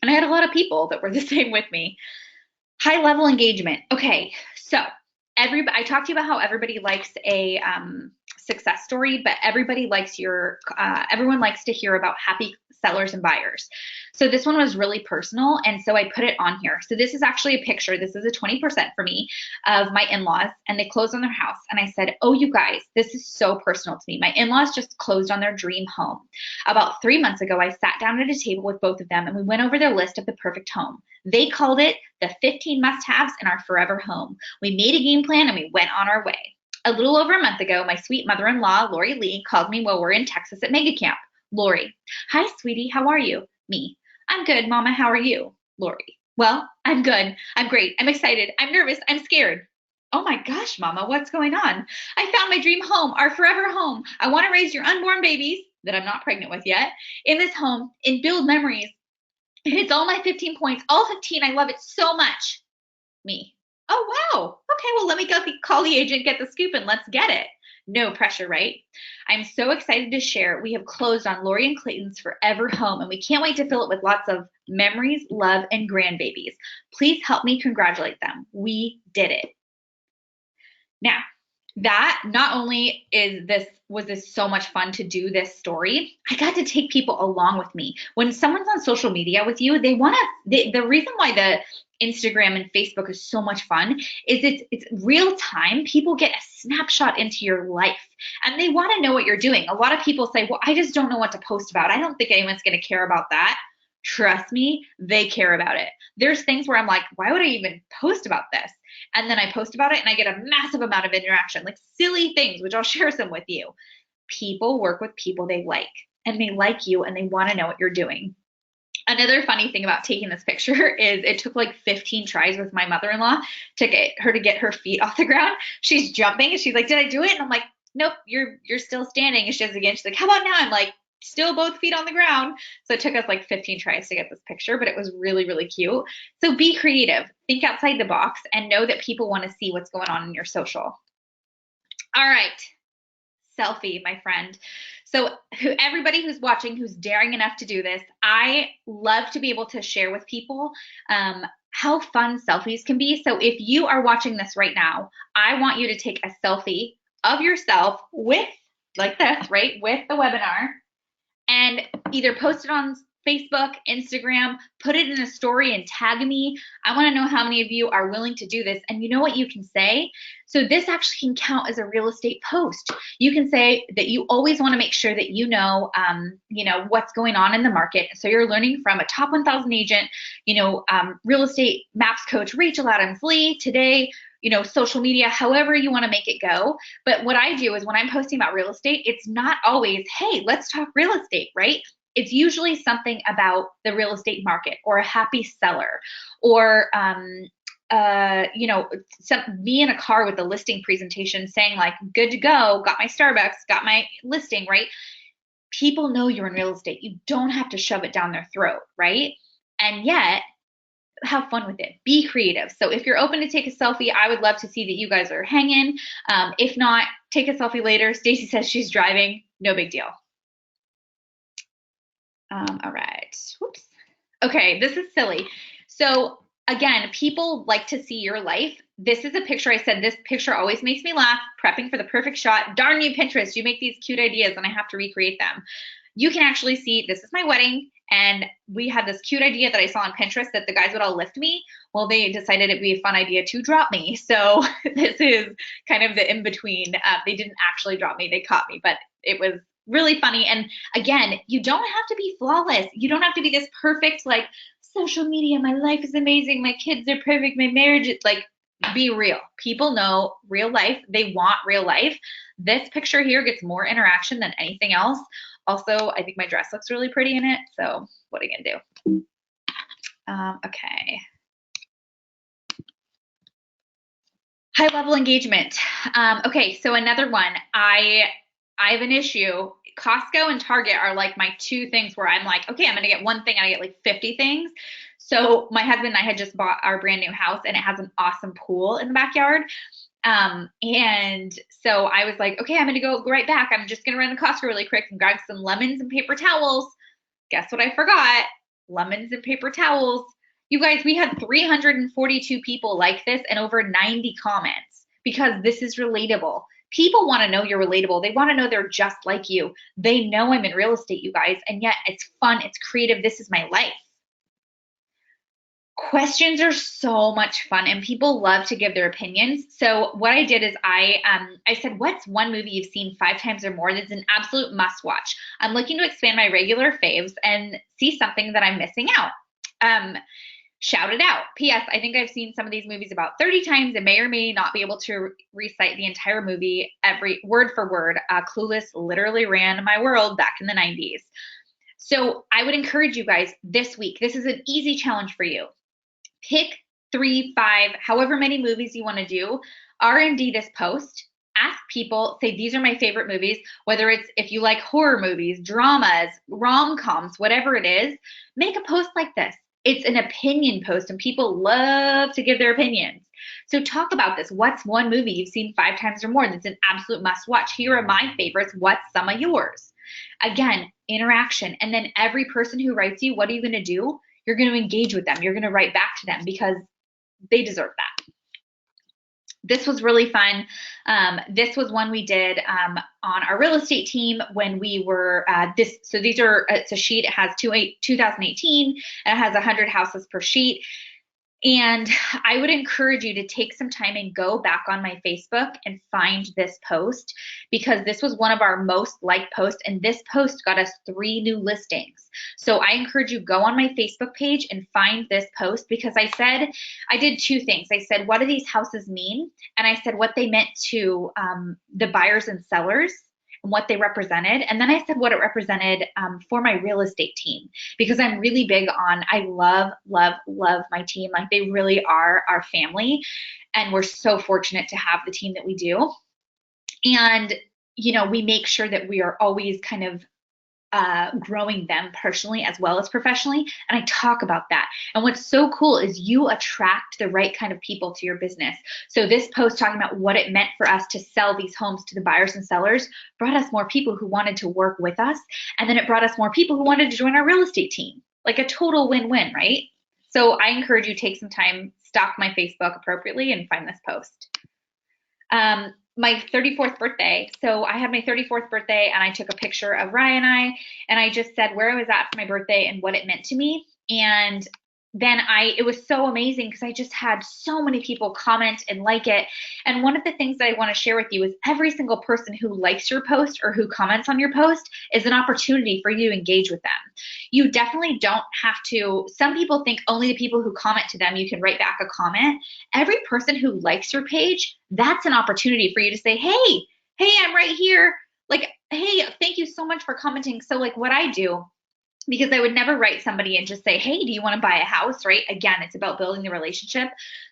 And I had a lot of people that were the same with me. High level engagement. Okay, so I talked to you about how everybody likes a success story, but everybody likes everyone likes to hear about happy sellers and buyers. So this one was really personal, and so I put it on here. So this is actually a picture. This is a 20% for me of my in-laws, and they closed on their house. And I said, oh, you guys, this is so personal to me. My in-laws just closed on their dream home. About 3 months ago, I sat down at a table with both of them, and we went over their list of the perfect home. They called it the 15 must-haves in our forever home. We made a game plan, and we went on our way. A little over a month ago, my sweet mother-in-law, Lori Lee, called me while we're in Texas at Mega Camp. Lori: hi, sweetie, how are you? Me: I'm good, Mama, how are you? Lori: well, I'm good. I'm great. I'm excited. I'm nervous. I'm scared. Oh my gosh, Mama, what's going on? I found my dream home, our forever home. I want to raise your unborn babies that I'm not pregnant with yet in this home and build memories. It's all my 15 points, all 15. I love it so much. Me: oh, wow. Okay, well, let me go call the agent, get the scoop, and let's get it. No pressure, right? I'm so excited to share. We have closed on Lori and Clayton's forever home, and we can't wait to fill it with lots of memories, love, and grandbabies. Please help me congratulate them. We did it. Now, that not only was this so much fun to do this story, I got to take people along with me. When someone's on social media with you, the reason why the Instagram and Facebook is so much fun is it's real time. People get a snapshot into your life and they want to know what you're doing. A lot of people say, well, I just don't know what to post about. I don't think anyone's going to care about that. Trust me, they care about it. There's things where I'm like, why would I even post about this? And then I post about it and I get a massive amount of interaction, like silly things, which I'll share some with you. People work with people they like, and they like you, and they want to know what you're doing. Another funny thing about taking this picture is it took like 15 tries with my mother-in-law to get her feet off the ground. She's jumping and she's like, did I do it? And I'm like, nope, you're still standing. And she does it again. She's like, how about now? I'm like, still both feet on the ground. So it took us like 15 tries to get this picture, but it was really, really cute. So be creative, think outside the box, and know that people want to see what's going on in your social. All right, selfie, my friend. So everybody who's watching, who's daring enough to do this, I love to be able to share with people how fun selfies can be. So if you are watching this right now, I want you to take a selfie of yourself with, like this, right, with the webinar, and either post it on Facebook, Instagram, put it in a story and tag me. I want to know how many of you are willing to do this. And you know what you can say? So this actually can count as a real estate post. You can say that you always want to make sure that you know what's going on in the market. So you're learning from a top 1,000 agent, real estate maps coach, Rachel Adams Lee. Today, social media, however you want to make it go. But what I do is when I'm posting about real estate, it's not always, hey, let's talk real estate, right? It's usually something about the real estate market or a happy seller or, me in a car with a listing presentation saying like, good to go, got my Starbucks, got my listing, right? People know you're in real estate. You don't have to shove it down their throat, right? And yet, have fun with it. Be creative. So if you're open to take a selfie, I would love to see that you guys are hanging. If not, take a selfie later. Stacy says she's driving. No big deal. All right. Whoops. Okay, this is silly. So again, people like to see your life. This is a picture. I said this picture always makes me laugh. Prepping for the perfect shot. Darn you, Pinterest. You make these cute ideas and I have to recreate them. You can actually see this is my wedding. And we had this cute idea that I saw on Pinterest that the guys would all lift me. Well, they decided it'd be a fun idea to drop me. So this is kind of the in-between. They didn't actually drop me. They caught me, but it was really funny. And again, you don't have to be flawless. You don't have to be this perfect, like, social media, my life is amazing, my kids are perfect, my marriage, it's like, be real. People know real life. They want real life. This picture here gets more interaction than anything else. Also, I think my dress looks really pretty in it. So what are you gonna do? Okay. High level engagement. Okay, so another one. I have an issue. Costco and Target are like my two things where I'm like, okay, I'm gonna get one thing and I get like 50 things. So my husband and I had just bought our brand new house and it has an awesome pool in the backyard. And so I was like, okay, I'm going to go right back. I'm just going to run to Costco really quick and grab some lemons and paper towels. Guess what I forgot? Lemons and paper towels. You guys, we had 342 people like this and over 90 comments because this is relatable. People want to know you're relatable. They want to know they're just like you. They know I'm in real estate, you guys, and yet it's fun, it's creative. This is my life. Questions are so much fun and people love to give their opinions. So what I did is I said, what's one movie you've seen 5 times or more that's an absolute must watch? I'm looking to expand my regular faves and see something that I'm missing out. Shout it out. P.S. I think I've seen some of these movies about 30 times and may or may not be able to recite the entire movie every word for word. Clueless literally ran my world back in the 90s. So I would encourage you guys this week. This is an easy challenge for you. Pick 3, 5, however many movies you want to do. R&D this post. Ask people, say, these are my favorite movies, whether it's if you like horror movies, dramas, rom-coms, whatever it is, make a post like this. It's an opinion post and people love to give their opinions. So talk about this. What's one movie you've seen 5 times or more that's an absolute must watch? Here are my favorites. What's some of yours? Again, interaction. And then every person who writes you, what are you going to do? You're going to engage with them. You're going to write back to them because they deserve that. This was really fun. This was one we did on our real estate team when we were so these are, it's a sheet. It has 2018 and it has 100 houses per sheet. And I would encourage you to take some time and go back on my Facebook and find this post because this was one of our most liked posts and this post got us 3 new listings. So I encourage you go on my Facebook page and find this post because I did 2 things. I said, what do these houses mean? And I said what they meant to the buyers and sellers and what they represented. And then I said what it represented for my real estate team because I'm really big on, I love, love, love my team. Like they really are our family. And we're so fortunate to have the team that we do. And, you know, we make sure that we are always kind of growing them personally as well as professionally. And I talk about that. And what's so cool is you attract the right kind of people to your business. So this post talking about what it meant for us to sell these homes to the buyers and sellers brought us more people who wanted to work with us. And then it brought us more people who wanted to join our real estate team, like a total win-win, right? So I encourage you to take some time, stalk my Facebook appropriately and find this post. My 34th birthday. So I had my 34th birthday and I took a picture of Ryan and I just said where I was at for my birthday and what it meant to me. And then it was so amazing because I just had so many people comment and like it. And one of the things that I want to share with you is every single person who likes your post or who comments on your post is an opportunity for you to engage with them. You definitely don't have to, some people think only the people who comment to them, you can write back a comment. Every person who likes your page, that's an opportunity for you to say, hey, I'm right here. Like, hey, thank you so much for commenting. So like what I do, because I would never write somebody and just say, hey, do you want to buy a house, right? Again, it's about building the relationship.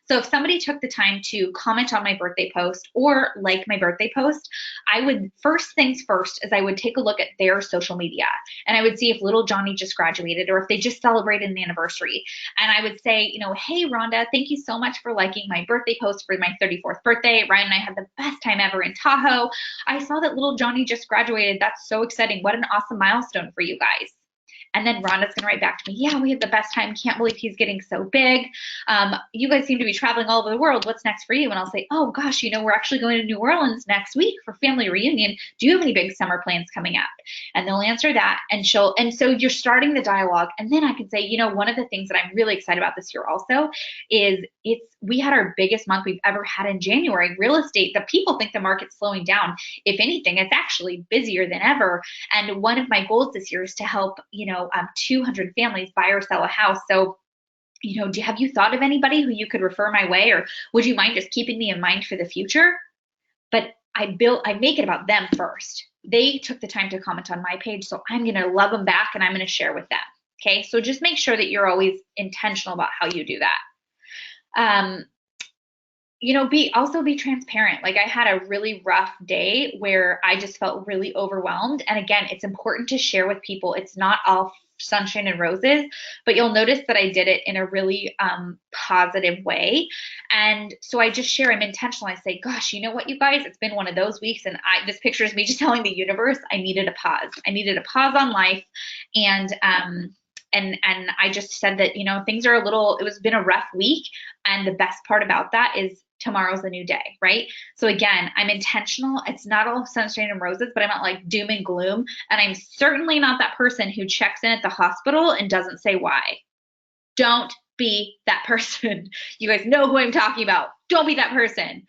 So if somebody took the time to comment on my birthday post or like my birthday post, I would, first things first, is I would take a look at their social media and I would see if little Johnny just graduated or if they just celebrated an anniversary. And I would say, you know, hey, Rhonda, thank you so much for liking my birthday post for my 34th birthday. Ryan and I had the best time ever in Tahoe. I saw that little Johnny just graduated. That's so exciting. What an awesome milestone for you guys. And then Rhonda's going to write back to me, yeah, we had the best time. Can't believe he's getting so big. You guys seem to be traveling all over the world. What's next for you? And I'll say, oh, gosh, you know, we're actually going to New Orleans next week for family reunion. Do you have any big summer plans coming up? And they'll answer that. And so you're starting the dialogue. And then I can say, you know, one of the things that I'm really excited about this year also is we had our biggest month we've ever had in January. Real estate, the people think the market's slowing down. If anything, it's actually busier than ever. And one of my goals this year is to help, 200 families buy or sell a house. So, have you thought of anybody who you could refer my way, or would you mind just keeping me in mind for the future? But I make it about them first. They took the time to comment on my page, so I'm going to love them back and I'm going to share with them. Okay. So just make sure that you're always intentional about how you do that. Be transparent. Like I had a really rough day where I just felt really overwhelmed. And again, it's important to share with people. It's not all sunshine and roses, but you'll notice that I did it in a really positive way. And so I just share, I'm intentional. I say, gosh, you know what, you guys, it's been one of those weeks. And this picture is me just telling the universe I needed a pause. I needed a pause on life. And I just said that, things are it was been a rough week. And the best part about that is tomorrow's a new day, right? So again, I'm intentional. It's not all sunshine and roses, but I'm not like doom and gloom. And I'm certainly not that person who checks in at the hospital and doesn't say why. Don't be that person. You guys know who I'm talking about. Don't be that person.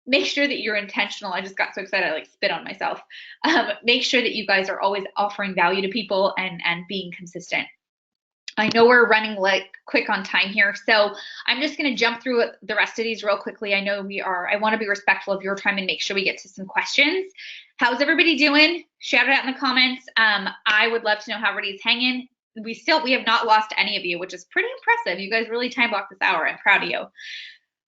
Make sure that you're intentional. I just got so excited I like spit on myself. Make sure that you guys are always offering value to people and being consistent. I know we're running like quick on time here, so I'm just going to jump through the rest of these real quickly. I know I want to be respectful of your time and make sure we get to some questions. How's everybody doing? Shout it out in the comments. I would love to know how everybody's hanging. We have not lost any of you, which is pretty impressive. You guys really time blocked this hour. I'm proud of you.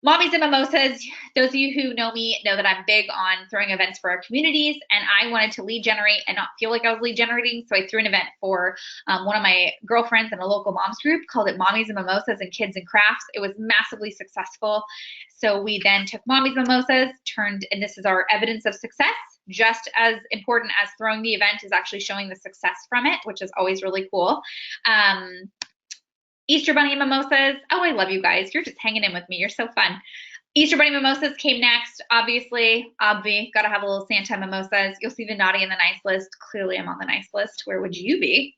Mommies and Mimosas, those of you who know me know that I'm big on throwing events for our communities, and I wanted to lead generate and not feel like I was lead generating, so I threw an event for one of my girlfriends in a local moms group, called it Mommies and Mimosas and Kids and Crafts. It was massively successful. So we then took Mommies and Mimosas, and this is our evidence of success. Just as important as throwing the event is actually showing the success from it, which is always really cool. Easter Bunny and Mimosas. Oh, I love you guys. You're just hanging in with me. You're so fun. Easter Bunny Mimosas came next. Obviously, gotta have a little Santa Mimosas. You'll see the naughty and the nice list. Clearly, I'm on the nice list. Where would you be?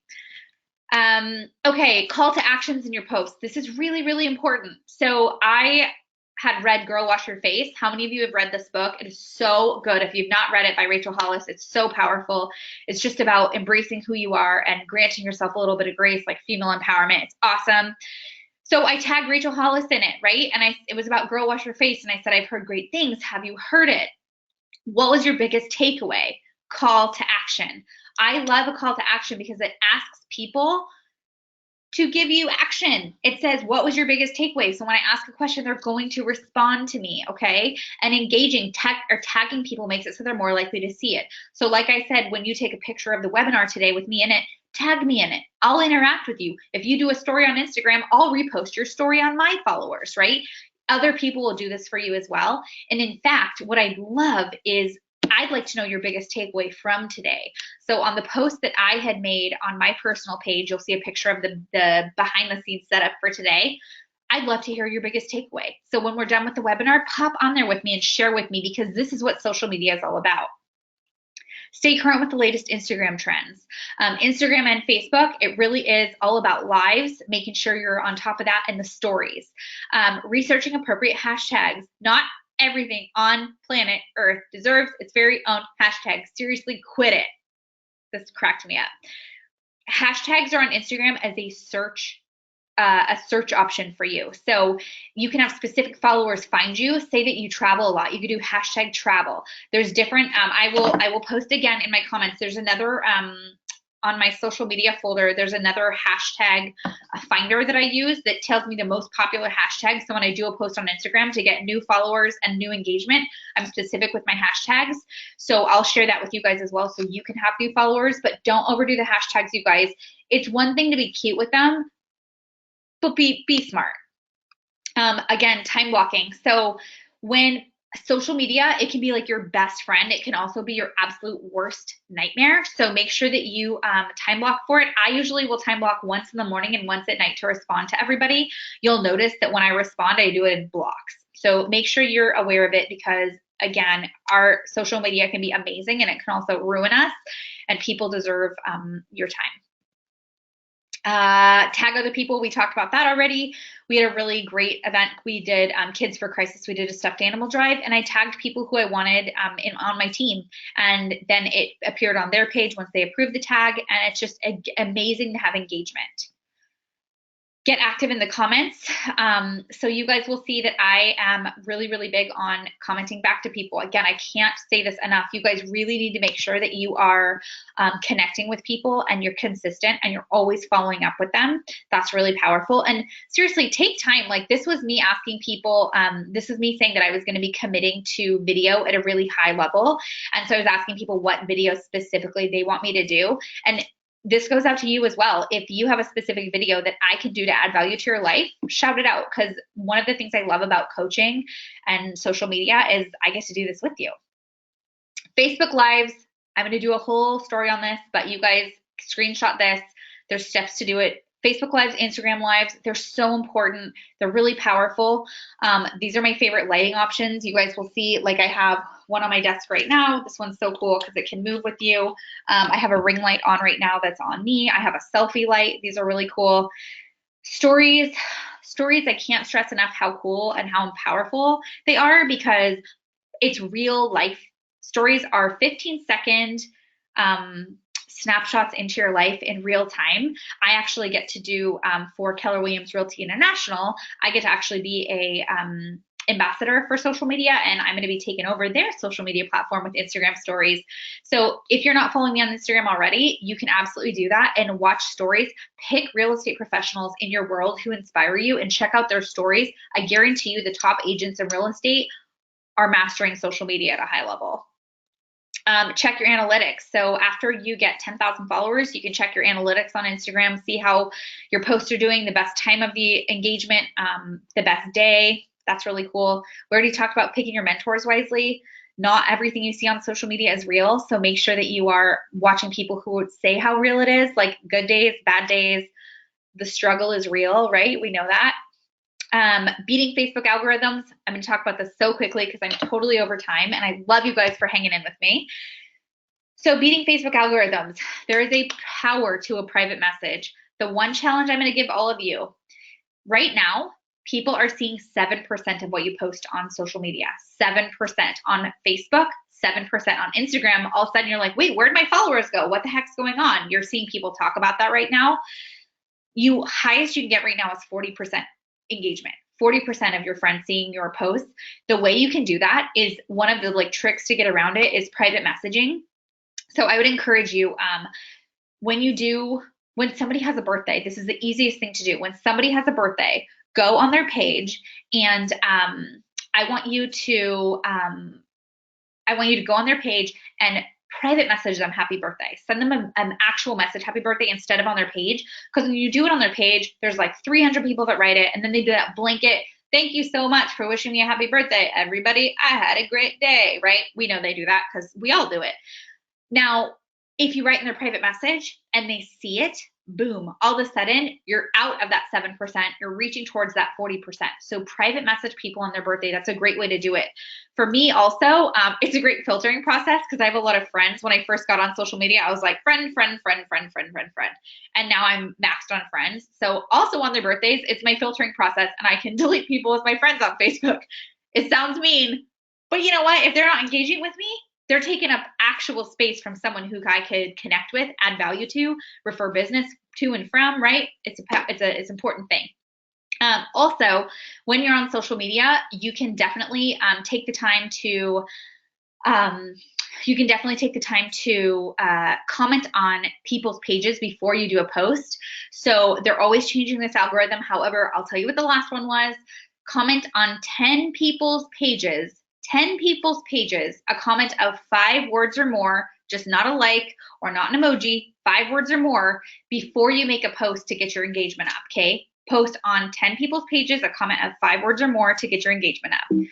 Okay, call to actions in your posts. This is really, really important. So I had read Girl Wash Your Face. How many of you have read this book? It is so good. If you've not read it, by Rachel Hollis, it's so powerful. It's just about embracing who you are and granting yourself a little bit of grace, like female empowerment. It's awesome. So I tagged Rachel Hollis in it, right? And it was about Girl Wash Your Face. And I said, I've heard great things. Have you heard it? What was your biggest takeaway? Call to action. I love a call to action because it asks people to give you action. It says, what was your biggest takeaway? So when I ask a question, they're going to respond to me, okay? And engaging tagging people makes it so they're more likely to see it. So like I said, when you take a picture of the webinar today with me in it, tag me in it. I'll interact with you. If you do a story on Instagram, I'll repost your story on my followers, right? Other people will do this for you as well. And in fact, what I love is I'd like to know your biggest takeaway from today. So on the post that I had made on my personal page, you'll see a picture of the behind the scenes setup for today. I'd love to hear your biggest takeaway. So when we're done with the webinar, pop on there with me and share with me, because this is what social media is all about. Stay current with the latest Instagram trends. Instagram and Facebook, it really is all about lives, making sure you're on top of that, and the stories. Researching appropriate hashtags. Not everything on planet Earth deserves its very own hashtag. Seriously, quit it. This cracked me up. Hashtags are on Instagram as a search option for you. So you can have specific followers find you. Say that you travel a lot. You could do hashtag travel. There's different, I will post again in my comments. There's another, on my social media folder, there's another hashtag finder that I use that tells me the most popular hashtags. So when I do a post on Instagram to get new followers and new engagement, I'm specific with my hashtags. So I'll share that with you guys as well, so you can have new followers, but don't overdo the hashtags, you guys. It's one thing to be cute with them, but be smart. Again, time blocking. So when social media, it can be like your best friend. It can also be your absolute worst nightmare. So make sure that you time block for it. I usually will time block once in the morning and once at night to respond to everybody. You'll notice that when I respond, I do it in blocks. So make sure you're aware of it, because again, our social media can be amazing and it can also ruin us, and people deserve your time. Tag other people. We talked about that already. We had a really great event. We did Kids for Crisis. We did a stuffed animal drive, and I tagged people who I wanted on my team, and then it appeared on their page once they approved the tag, and it's just amazing to have engagement. Get active in the comments. So you guys will see that I am really, really big on commenting back to people. Again, I can't say this enough. You guys really need to make sure that you are connecting with people and you're consistent and you're always following up with them. That's really powerful. And seriously, take time. Like, this was me asking people, this is me saying that I was going to be committing to video at a really high level. And so I was asking people what videos specifically they want me to do. And this goes out to you as well. If you have a specific video that I could do to add value to your life, shout it out. Because one of the things I love about coaching and social media is I get to do this with you. Facebook Lives, I'm going to do a whole story on this, but you guys screenshot this. There's steps to do it. Facebook Lives, Instagram Lives, they're so important. They're really powerful. These are my favorite lighting options. You guys will see, like I have one on my desk right now. This one's so cool because it can move with you. I have a ring light on right now that's on me. I have a selfie light. These are really cool. Stories, I can't stress enough how cool and how powerful they are because it's real life. Stories are 15-second snapshots into your life in real time. I actually get to do for Keller Williams Realty International, I get to actually be a ambassador for social media, and I'm going to be taking over their social media platform with Instagram stories. So if you're not following me on Instagram already, you can absolutely do that and watch stories. Pick real estate professionals in your world who inspire you and check out their stories. I guarantee you the top agents in real estate are mastering social media at a high level. Check your analytics. So after you get 10,000 followers, you can check your analytics on Instagram, see how your posts are doing, the best time of the engagement, the best day. That's really cool. We already talked about picking your mentors wisely. Not everything you see on social media is real. So make sure that you are watching people who would say how real it is, like good days, bad days. The struggle is real, right? We know that. Beating Facebook algorithms. I'm going to talk about this so quickly because I'm totally over time and I love you guys for hanging in with me. So beating Facebook algorithms, there is a power to a private message. The one challenge I'm going to give all of you right now, people are seeing 7% of what you post on social media, 7% on Facebook, 7% on Instagram. All of a sudden you're like, wait, where'd my followers go? What the heck's going on? You're seeing people talk about that right now. Highest you can get right now is 40% engagement. 40% of your friends seeing your posts. The way you can do that is one of the tricks to get around it is private messaging. So I would encourage you when somebody has a birthday, this is the easiest thing to do. When somebody has a birthday, go on their page and I want you to go on their page and private message them happy birthday. Send them an actual message, happy birthday, instead of on their page. Because when you do it on their page, there's like 300 people that write it, and then they do that blanket, thank you so much for wishing me a happy birthday, everybody. I had a great day, right? We know they do that because we all do it. Now, if you write in their private message and they see it, boom, all of a sudden you're out of that 7%, you're reaching towards that 40%. So private message people on their birthday, that's a great way to do it. For me also, it's a great filtering process because I have a lot of friends. When I first got on social media, I was like friend. And now I'm maxed on friends. So also on their birthdays, it's my filtering process and I can delete people as my friends on Facebook. It sounds mean, but you know what? If they're not engaging with me, they're taking up actual space from someone who I could connect with, add value to, refer business to and from, right? It's an important thing. Also, when you're on social media, you can definitely take the time to comment on people's pages before you do a post. So they're always changing this algorithm. However, I'll tell you what the last one was. Comment on 10 people's pages, a comment of 5 words or more, just not a like or not an emoji, 5 words or more before you make a post to get your engagement up, okay? Post on 10 people's pages, a comment of 5 words or more to get your engagement up.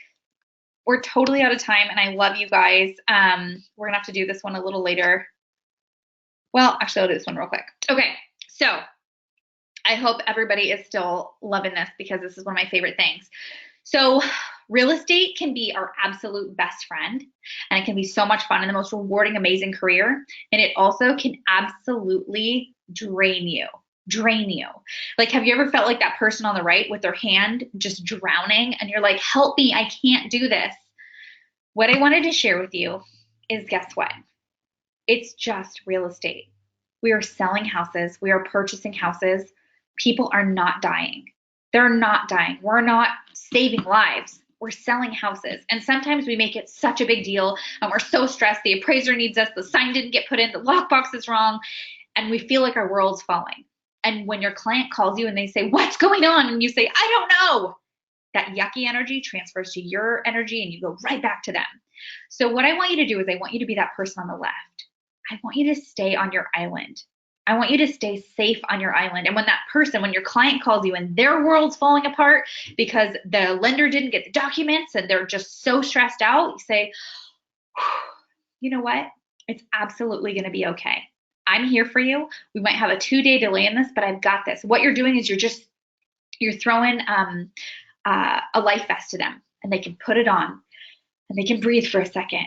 We're totally out of time and I love you guys. We're gonna have to do this one a little later. Well, actually I'll do this one real quick. Okay, so I hope everybody is still loving this because this is one of my favorite things. So real estate can be our absolute best friend and it can be so much fun and the most rewarding, amazing career. And it also can absolutely drain you. Like, have you ever felt like that person on the right with their hand just drowning and you're like, help me, I can't do this. What I wanted to share with you is, guess what? It's just real estate. We are selling houses. We are purchasing houses. People are not dying. They're not dying. We're not saving lives. We're selling houses. And sometimes we make it such a big deal and we're so stressed. The appraiser needs us. The sign didn't get put in. The lockbox is wrong. And we feel like our world's falling. And when your client calls you and they say, what's going on? And you say, I don't know. That yucky energy transfers to your energy and you go right back to them. So what I want you to do is I want you to be that person on the left. I want you to stay on your island. I want you to stay safe on your island. And when your client calls you and their world's falling apart because the lender didn't get the documents and they're just so stressed out, you say, you know what? It's absolutely going to be okay. I'm here for you. We might have a 2-day delay in this, but I've got this. What you're doing is you're throwing a life vest to them, and they can put it on and they can breathe for a second.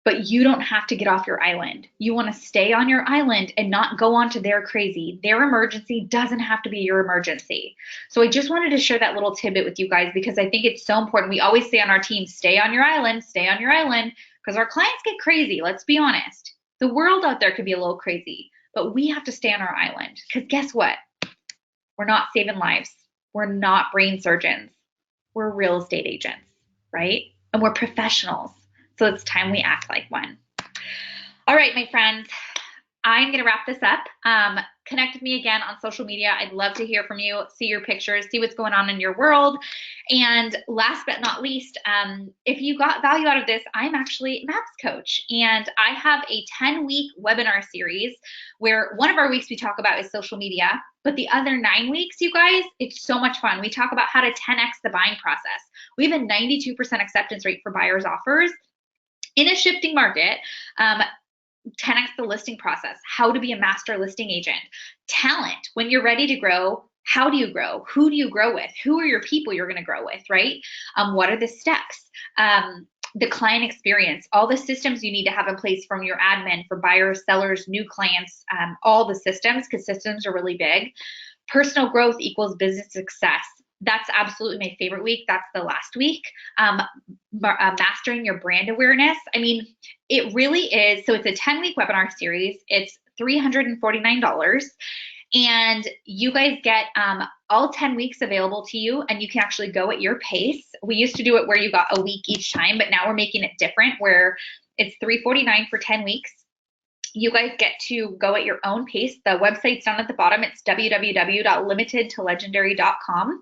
But you don't have to get off your island. You want to stay on your island and not go on to their crazy. Their emergency doesn't have to be your emergency. So I just wanted to share that little tidbit with you guys because I think it's so important. We always say on our team, stay on your island, because our clients get crazy. Let's be honest. The world out there could be a little crazy, but we have to stay on our island because guess what? We're not saving lives. We're not brain surgeons. We're real estate agents, right? And we're professionals. So it's time we act like one. All right, my friends, I'm going to wrap this up. Connect with me again on social media. I'd love to hear from you, see your pictures, see what's going on in your world. And last but not least, if you got value out of this, I'm actually a MAPS coach, and I have a 10-week webinar series where one of our weeks we talk about is social media, but the other 9 weeks, you guys, it's so much fun. We talk about how to 10x the buying process. We have a 92% acceptance rate for buyers' offers in a shifting market. 10x the listing process, how to be a master listing agent, talent. When you're ready to grow, how do you grow? Who do you grow with? Who are your people you're going to grow with, right? What are the steps? The client experience, all the systems you need to have in place from your admin for buyers, sellers, new clients, all the systems, because systems are really big. Personal growth equals business success. That's absolutely my favorite week. That's the last week. Mastering your brand awareness. I mean, it really is. So it's a 10-week webinar series. It's $349. And you guys get all 10 weeks available to you, and you can actually go at your pace. We used to do it where you got a week each time, but now we're making it different where it's $349 for 10 weeks. You guys get to go at your own pace. The website's down at the bottom. It's www.limitedtolegendary.com.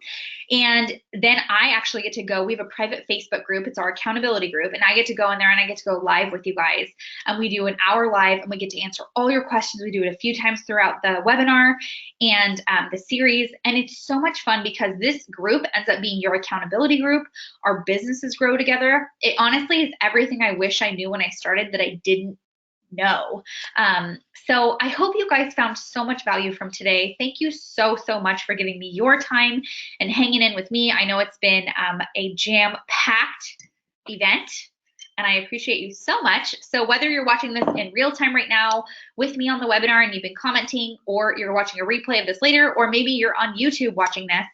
And then I actually get to go. We have a private Facebook group. It's our accountability group. And I get to go in there and I get to go live with you guys. And we do an hour live and we get to answer all your questions. We do it a few times throughout the webinar and the series. And it's so much fun because this group ends up being your accountability group. Our businesses grow together. It honestly is everything I wish I knew when I started that I didn't know. So I hope you guys found so much value from today. Thank you so much for giving me your time and hanging in with me. I know it's been a jam-packed event, and I appreciate you so much. So whether you're watching this in real time right now with me on the webinar and you've been commenting, or you're watching a replay of this later, or maybe you're on YouTube watching this,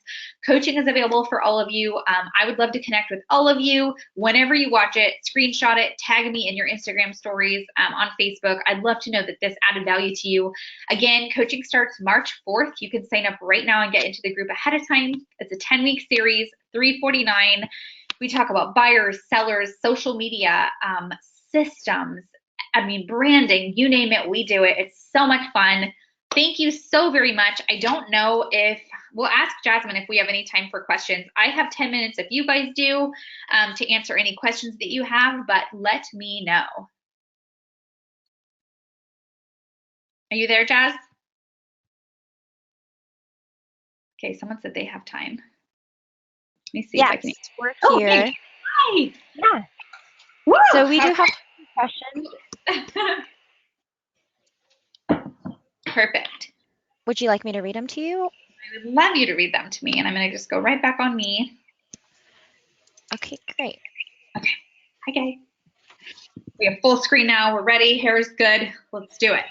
coaching is available for all of you. I would love to connect with all of you. Whenever you watch it, screenshot it, tag me in your Instagram stories on Facebook. I'd love to know that this added value to you. Again, coaching starts March 4th. You can sign up right now and get into the group ahead of time. It's a 10-week series, $349. We talk about buyers, sellers, social media, systems, I mean, branding, you name it, we do it. It's so much fun. Thank you so very much. I don't know if, we'll ask Jasmine if we have any time for questions. I have 10 minutes if you guys do to answer any questions that you have, but let me know. Are you there, Jazz? Okay, someone said they have time. Let me see if I can. We're Oh, here. hey. Hi. Yeah. Woo! So we do have questions. Perfect. Would you like me to read them to you? I would love you to read them to me, and I'm going to just go right back on me. Okay, great. Okay. Hi, guys. We have full screen now. We're ready. Hair is good. Let's do it.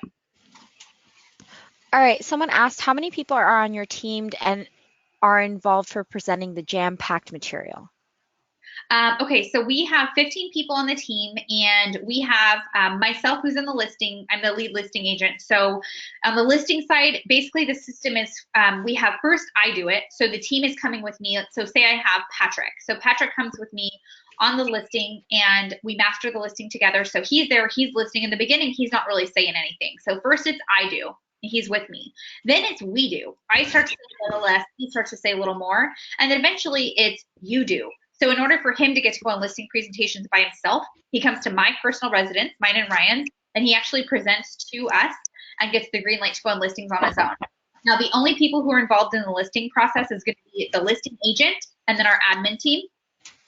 All right. Someone asked how many people are on your team and are involved for presenting the jam-packed material? Okay, so we have 15 people on the team, and we have myself who's in the listing. I'm the lead listing agent. So on the listing side, basically the system is we have first I do it. So the team is coming with me. So say I have Patrick. So Patrick comes with me on the listing and we master the listing together. So he's there, he's listening. In the beginning, he's not really saying anything. So first it's I do. He's with me. Then it's we do. I start to say a little less, he starts to say a little more, and then eventually it's you do. So in order for him to get to go on listing presentations by himself, he comes to my personal residence, mine and Ryan's, and he actually presents to us and gets the green light to go on listings on his own. Now, the only people who are involved in the listing process is going to be the listing agent and then our admin team.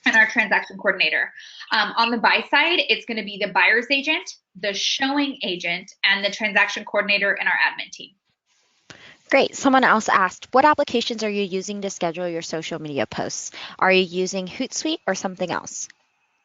and our transaction coordinator. On the buy side, it's going to be the buyer's agent, the showing agent, and the transaction coordinator and our admin team. Great. Someone else asked, what applications are you using to schedule your social media posts? Are you using Hootsuite or something else?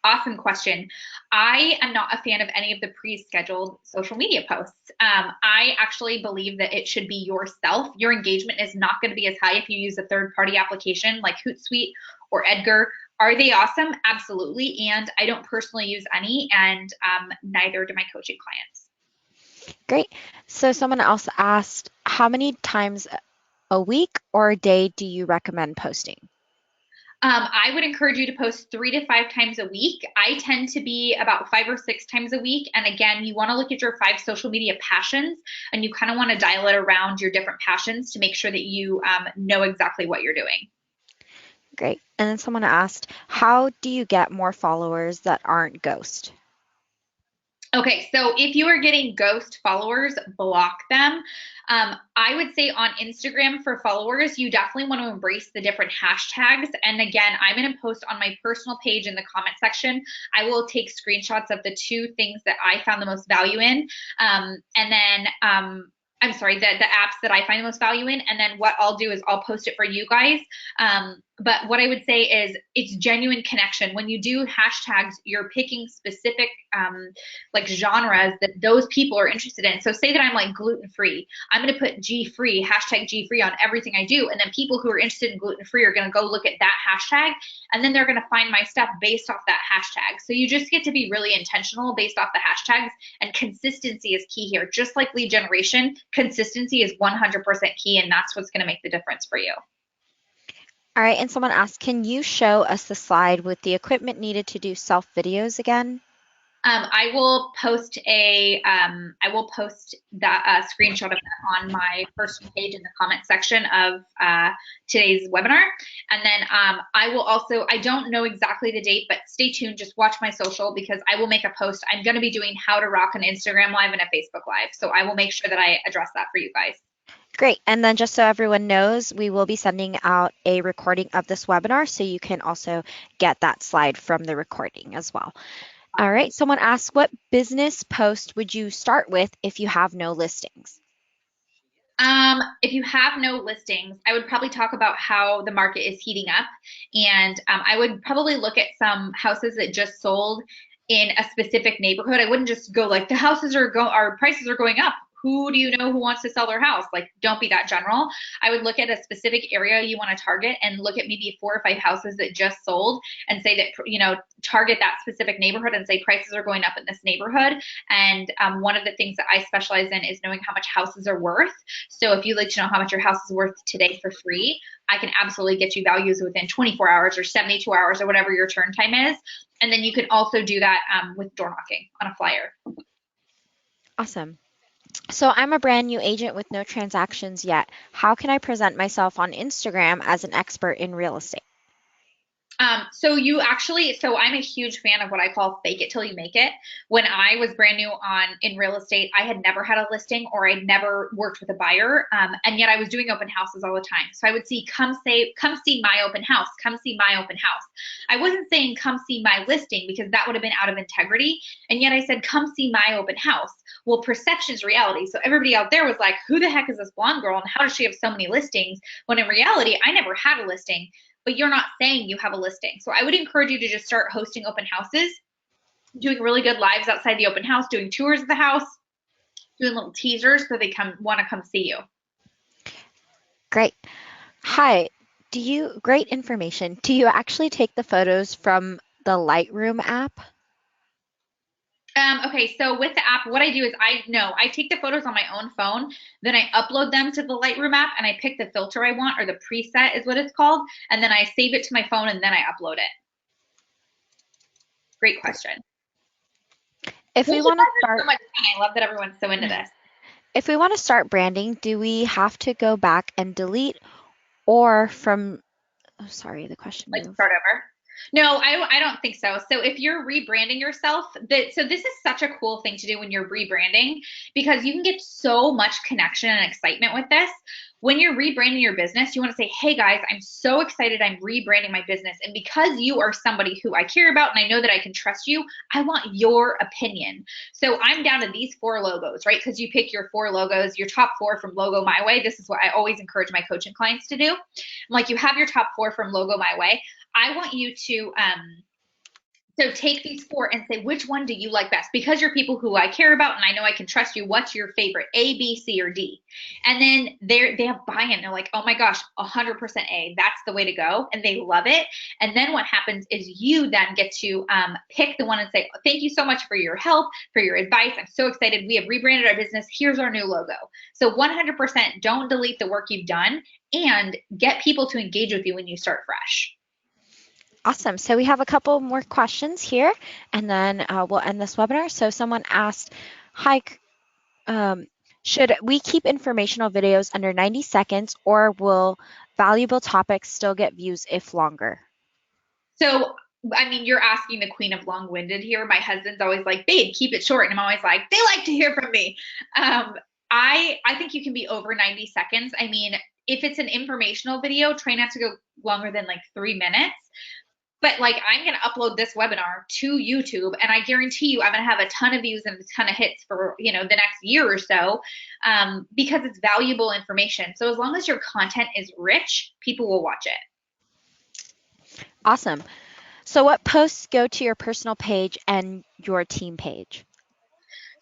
Awesome question. I am not a fan of any of the pre-scheduled social media posts. I actually believe that it should be yourself. Your engagement is not going to be as high if you use a third-party application like Hootsuite or Edgar. Are they awesome? Absolutely. And I don't personally use any, and neither do my coaching clients. Great. So someone else asked, how many times a week or a day do you recommend posting? I would encourage you to post 3 to 5 times a week. I tend to be about 5 or 6 times a week. And again, you want to look at your 5 social media passions, and you kind of want to dial it around your different passions to make sure that you know exactly what you're doing. Great. And then someone asked, how do you get more followers that aren't ghost? Okay, so if you are getting ghost followers, block them. I would say on Instagram for followers, you definitely want to embrace the different hashtags. And again, I'm going to post on my personal page in the comment section. I will take screenshots of the 2 things that I found the most value in. And then I'm sorry, the apps that I find the most value in. And then what I'll do is I'll post it for you guys. But what I would say is it's genuine connection. When you do hashtags, you're picking specific like genres that those people are interested in. So say that I'm like gluten-free. I'm going to put G-free, hashtag G-free on everything I do. And then people who are interested in gluten-free are going to go look at that hashtag. And then they're going to find my stuff based off that hashtag. So you just get to be really intentional based off the hashtags. And consistency is key here. Just like lead generation, consistency is 100% key. And that's what's going to make the difference for you. All right, and someone asked, can you show us the slide with the equipment needed to do self videos again? I will post that screenshot of that on my personal page in the comment section of today's webinar. And then I will also, I don't know exactly the date, but stay tuned, just watch my social because I will make a post. I'm going to be doing how to rock an Instagram live and a Facebook live. So I will make sure that I address that for you guys. Great. And then just so everyone knows, we will be sending out a recording of this webinar, so you can also get that slide from the recording as well. All right. Someone asked, what business post would you start with if you have no listings? If you have no listings, I would probably talk about how the market is heating up. And I would probably look at some houses that just sold in a specific neighborhood. I wouldn't just go like the houses our prices are going up. Who do you know who wants to sell their house? Like, don't be that general. I would look at a specific area you want to target and look at maybe 4 or 5 houses that just sold and say that, target that specific neighborhood and say prices are going up in this neighborhood. And one of the things that I specialize in is knowing how much houses are worth. So if you'd like to know how much your house is worth today for free, I can absolutely get you values within 24 hours or 72 hours or whatever your turn time is. And then you can also do that with door knocking on a flyer. Awesome. So I'm a brand new agent with no transactions yet. How can I present myself on Instagram as an expert in real estate? So I'm a huge fan of what I call fake it till you make it. When I was brand new in real estate, I had never had a listing or I'd never worked with a buyer. And yet I was doing open houses all the time. So I would see, come see my open house, come see my open house. I wasn't saying come see my listing because that would have been out of integrity. And yet I said, come see my open house. Well, perception is reality. So everybody out there was like, who the heck is this blonde girl? And how does she have so many listings? When in reality, I never had a listing. But you're not saying you have a listing. So I would encourage you to just start hosting open houses, doing really good lives outside the open house, doing tours of the house, doing little teasers so they want to come see you. Great. Hi. Great information. Do you actually take the photos from the Lightroom app? Okay, so with the app, what I do is I take the photos on my own phone, then I upload them to the Lightroom app and I pick the filter I want, or the preset is what it's called, and then I save it to my phone and then I upload it. Great question. If we want to start, so much fun. I love that everyone's so into this. If we want to start branding, do we have to go back and delete or from, oh, sorry, the question moved. Start over? No, I don't think so. So if you're rebranding yourself, so this is such a cool thing to do when you're rebranding because you can get so much connection and excitement with this. When you're rebranding your business, you want to say, "Hey guys, I'm so excited I'm rebranding my business. And because you are somebody who I care about and I know that I can trust you, I want your opinion. So I'm down to these four logos, right? Because you pick your four logos, your top four from Logo My Way. This is what I always encourage my coaching clients to do. I'm like, you have your top four from Logo My Way. I want you to so take these four and say which one do you like best because you're people who I care about and I know I can trust you. What's your favorite? A, B, C, or D? And then they have buy-in. They're like, oh my gosh, 100% A. That's the way to go, and they love it. And then what happens is you then get to pick the one and say, thank you so much for your help, for your advice. I'm so excited. We have rebranded our business. Here's our new logo. So 100% don't delete the work you've done and get people to engage with you when you start fresh. Awesome. So we have a couple more questions here, and then we'll end this webinar. So someone asked, hi, um, should we keep informational videos under 90 seconds, or will valuable topics still get views if longer? So, I mean, you're asking the queen of long-winded here. My husband's always like, "Babe, keep it short," and I'm always like, "They like to hear from me." Um, I think you can be over 90 seconds. I mean, if it's an informational video, try not to go longer than like 3 minutes. But like, I'm gonna upload this webinar to YouTube, and I guarantee you, I'm gonna have a ton of views and a ton of hits for the next year or so, because it's valuable information. So as long as your content is rich, people will watch it. Awesome. So what posts go to your personal page and your team page?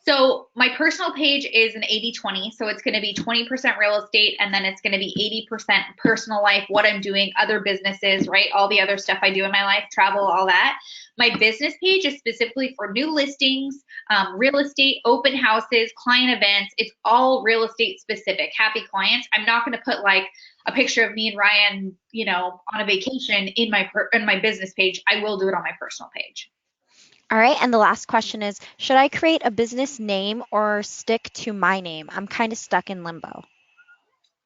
So my personal page is an 80-20. So it's going to be 20% real estate and then it's going to be 80% personal life, what I'm doing, other businesses, right? All the other stuff I do in my life, travel, all that. My business page is specifically for new listings, real estate, open houses, client events. It's all real estate specific. Happy clients. I'm not going to put like a picture of me and Ryan, on a vacation in my business page. I will do it on my personal page. All right, and the last question is, should I create a business name or stick to my name? I'm kind of stuck in limbo.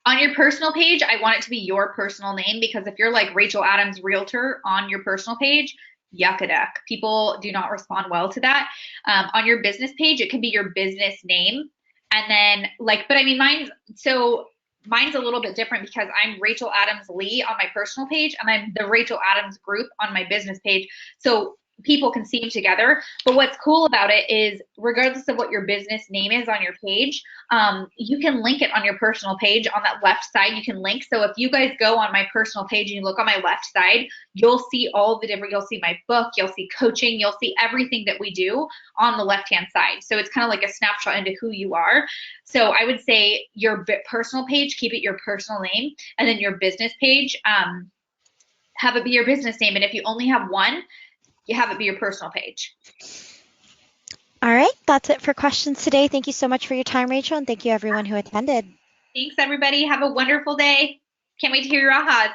On your personal page, I want it to be your personal name because if you're like Rachel Adams Realtor on your personal page, yuck a duck. People do not respond well to that. On your business page, it can be your business name. And then but I mean, mine's a little bit different because I'm Rachel Adams Lee on my personal page and I'm the Rachel Adams Group on my business page. So people can see them together. But what's cool about it is, regardless of what your business name is on your page, you can link it on your personal page. On that left side, you can link. So if you guys go on my personal page and you look on my left side, you'll see all the different, you'll see my book, you'll see coaching, you'll see everything that we do on the left-hand side. So it's kind of like a snapshot into who you are. So I would say your personal page, keep it your personal name, and then your business page, have it be your business name. And if you only have one, you have it be your personal page. All right, that's it for questions today. Thank you so much for your time, Rachel, and thank you everyone who attended. Thanks, everybody. Have a wonderful day. Can't wait to hear your ahas.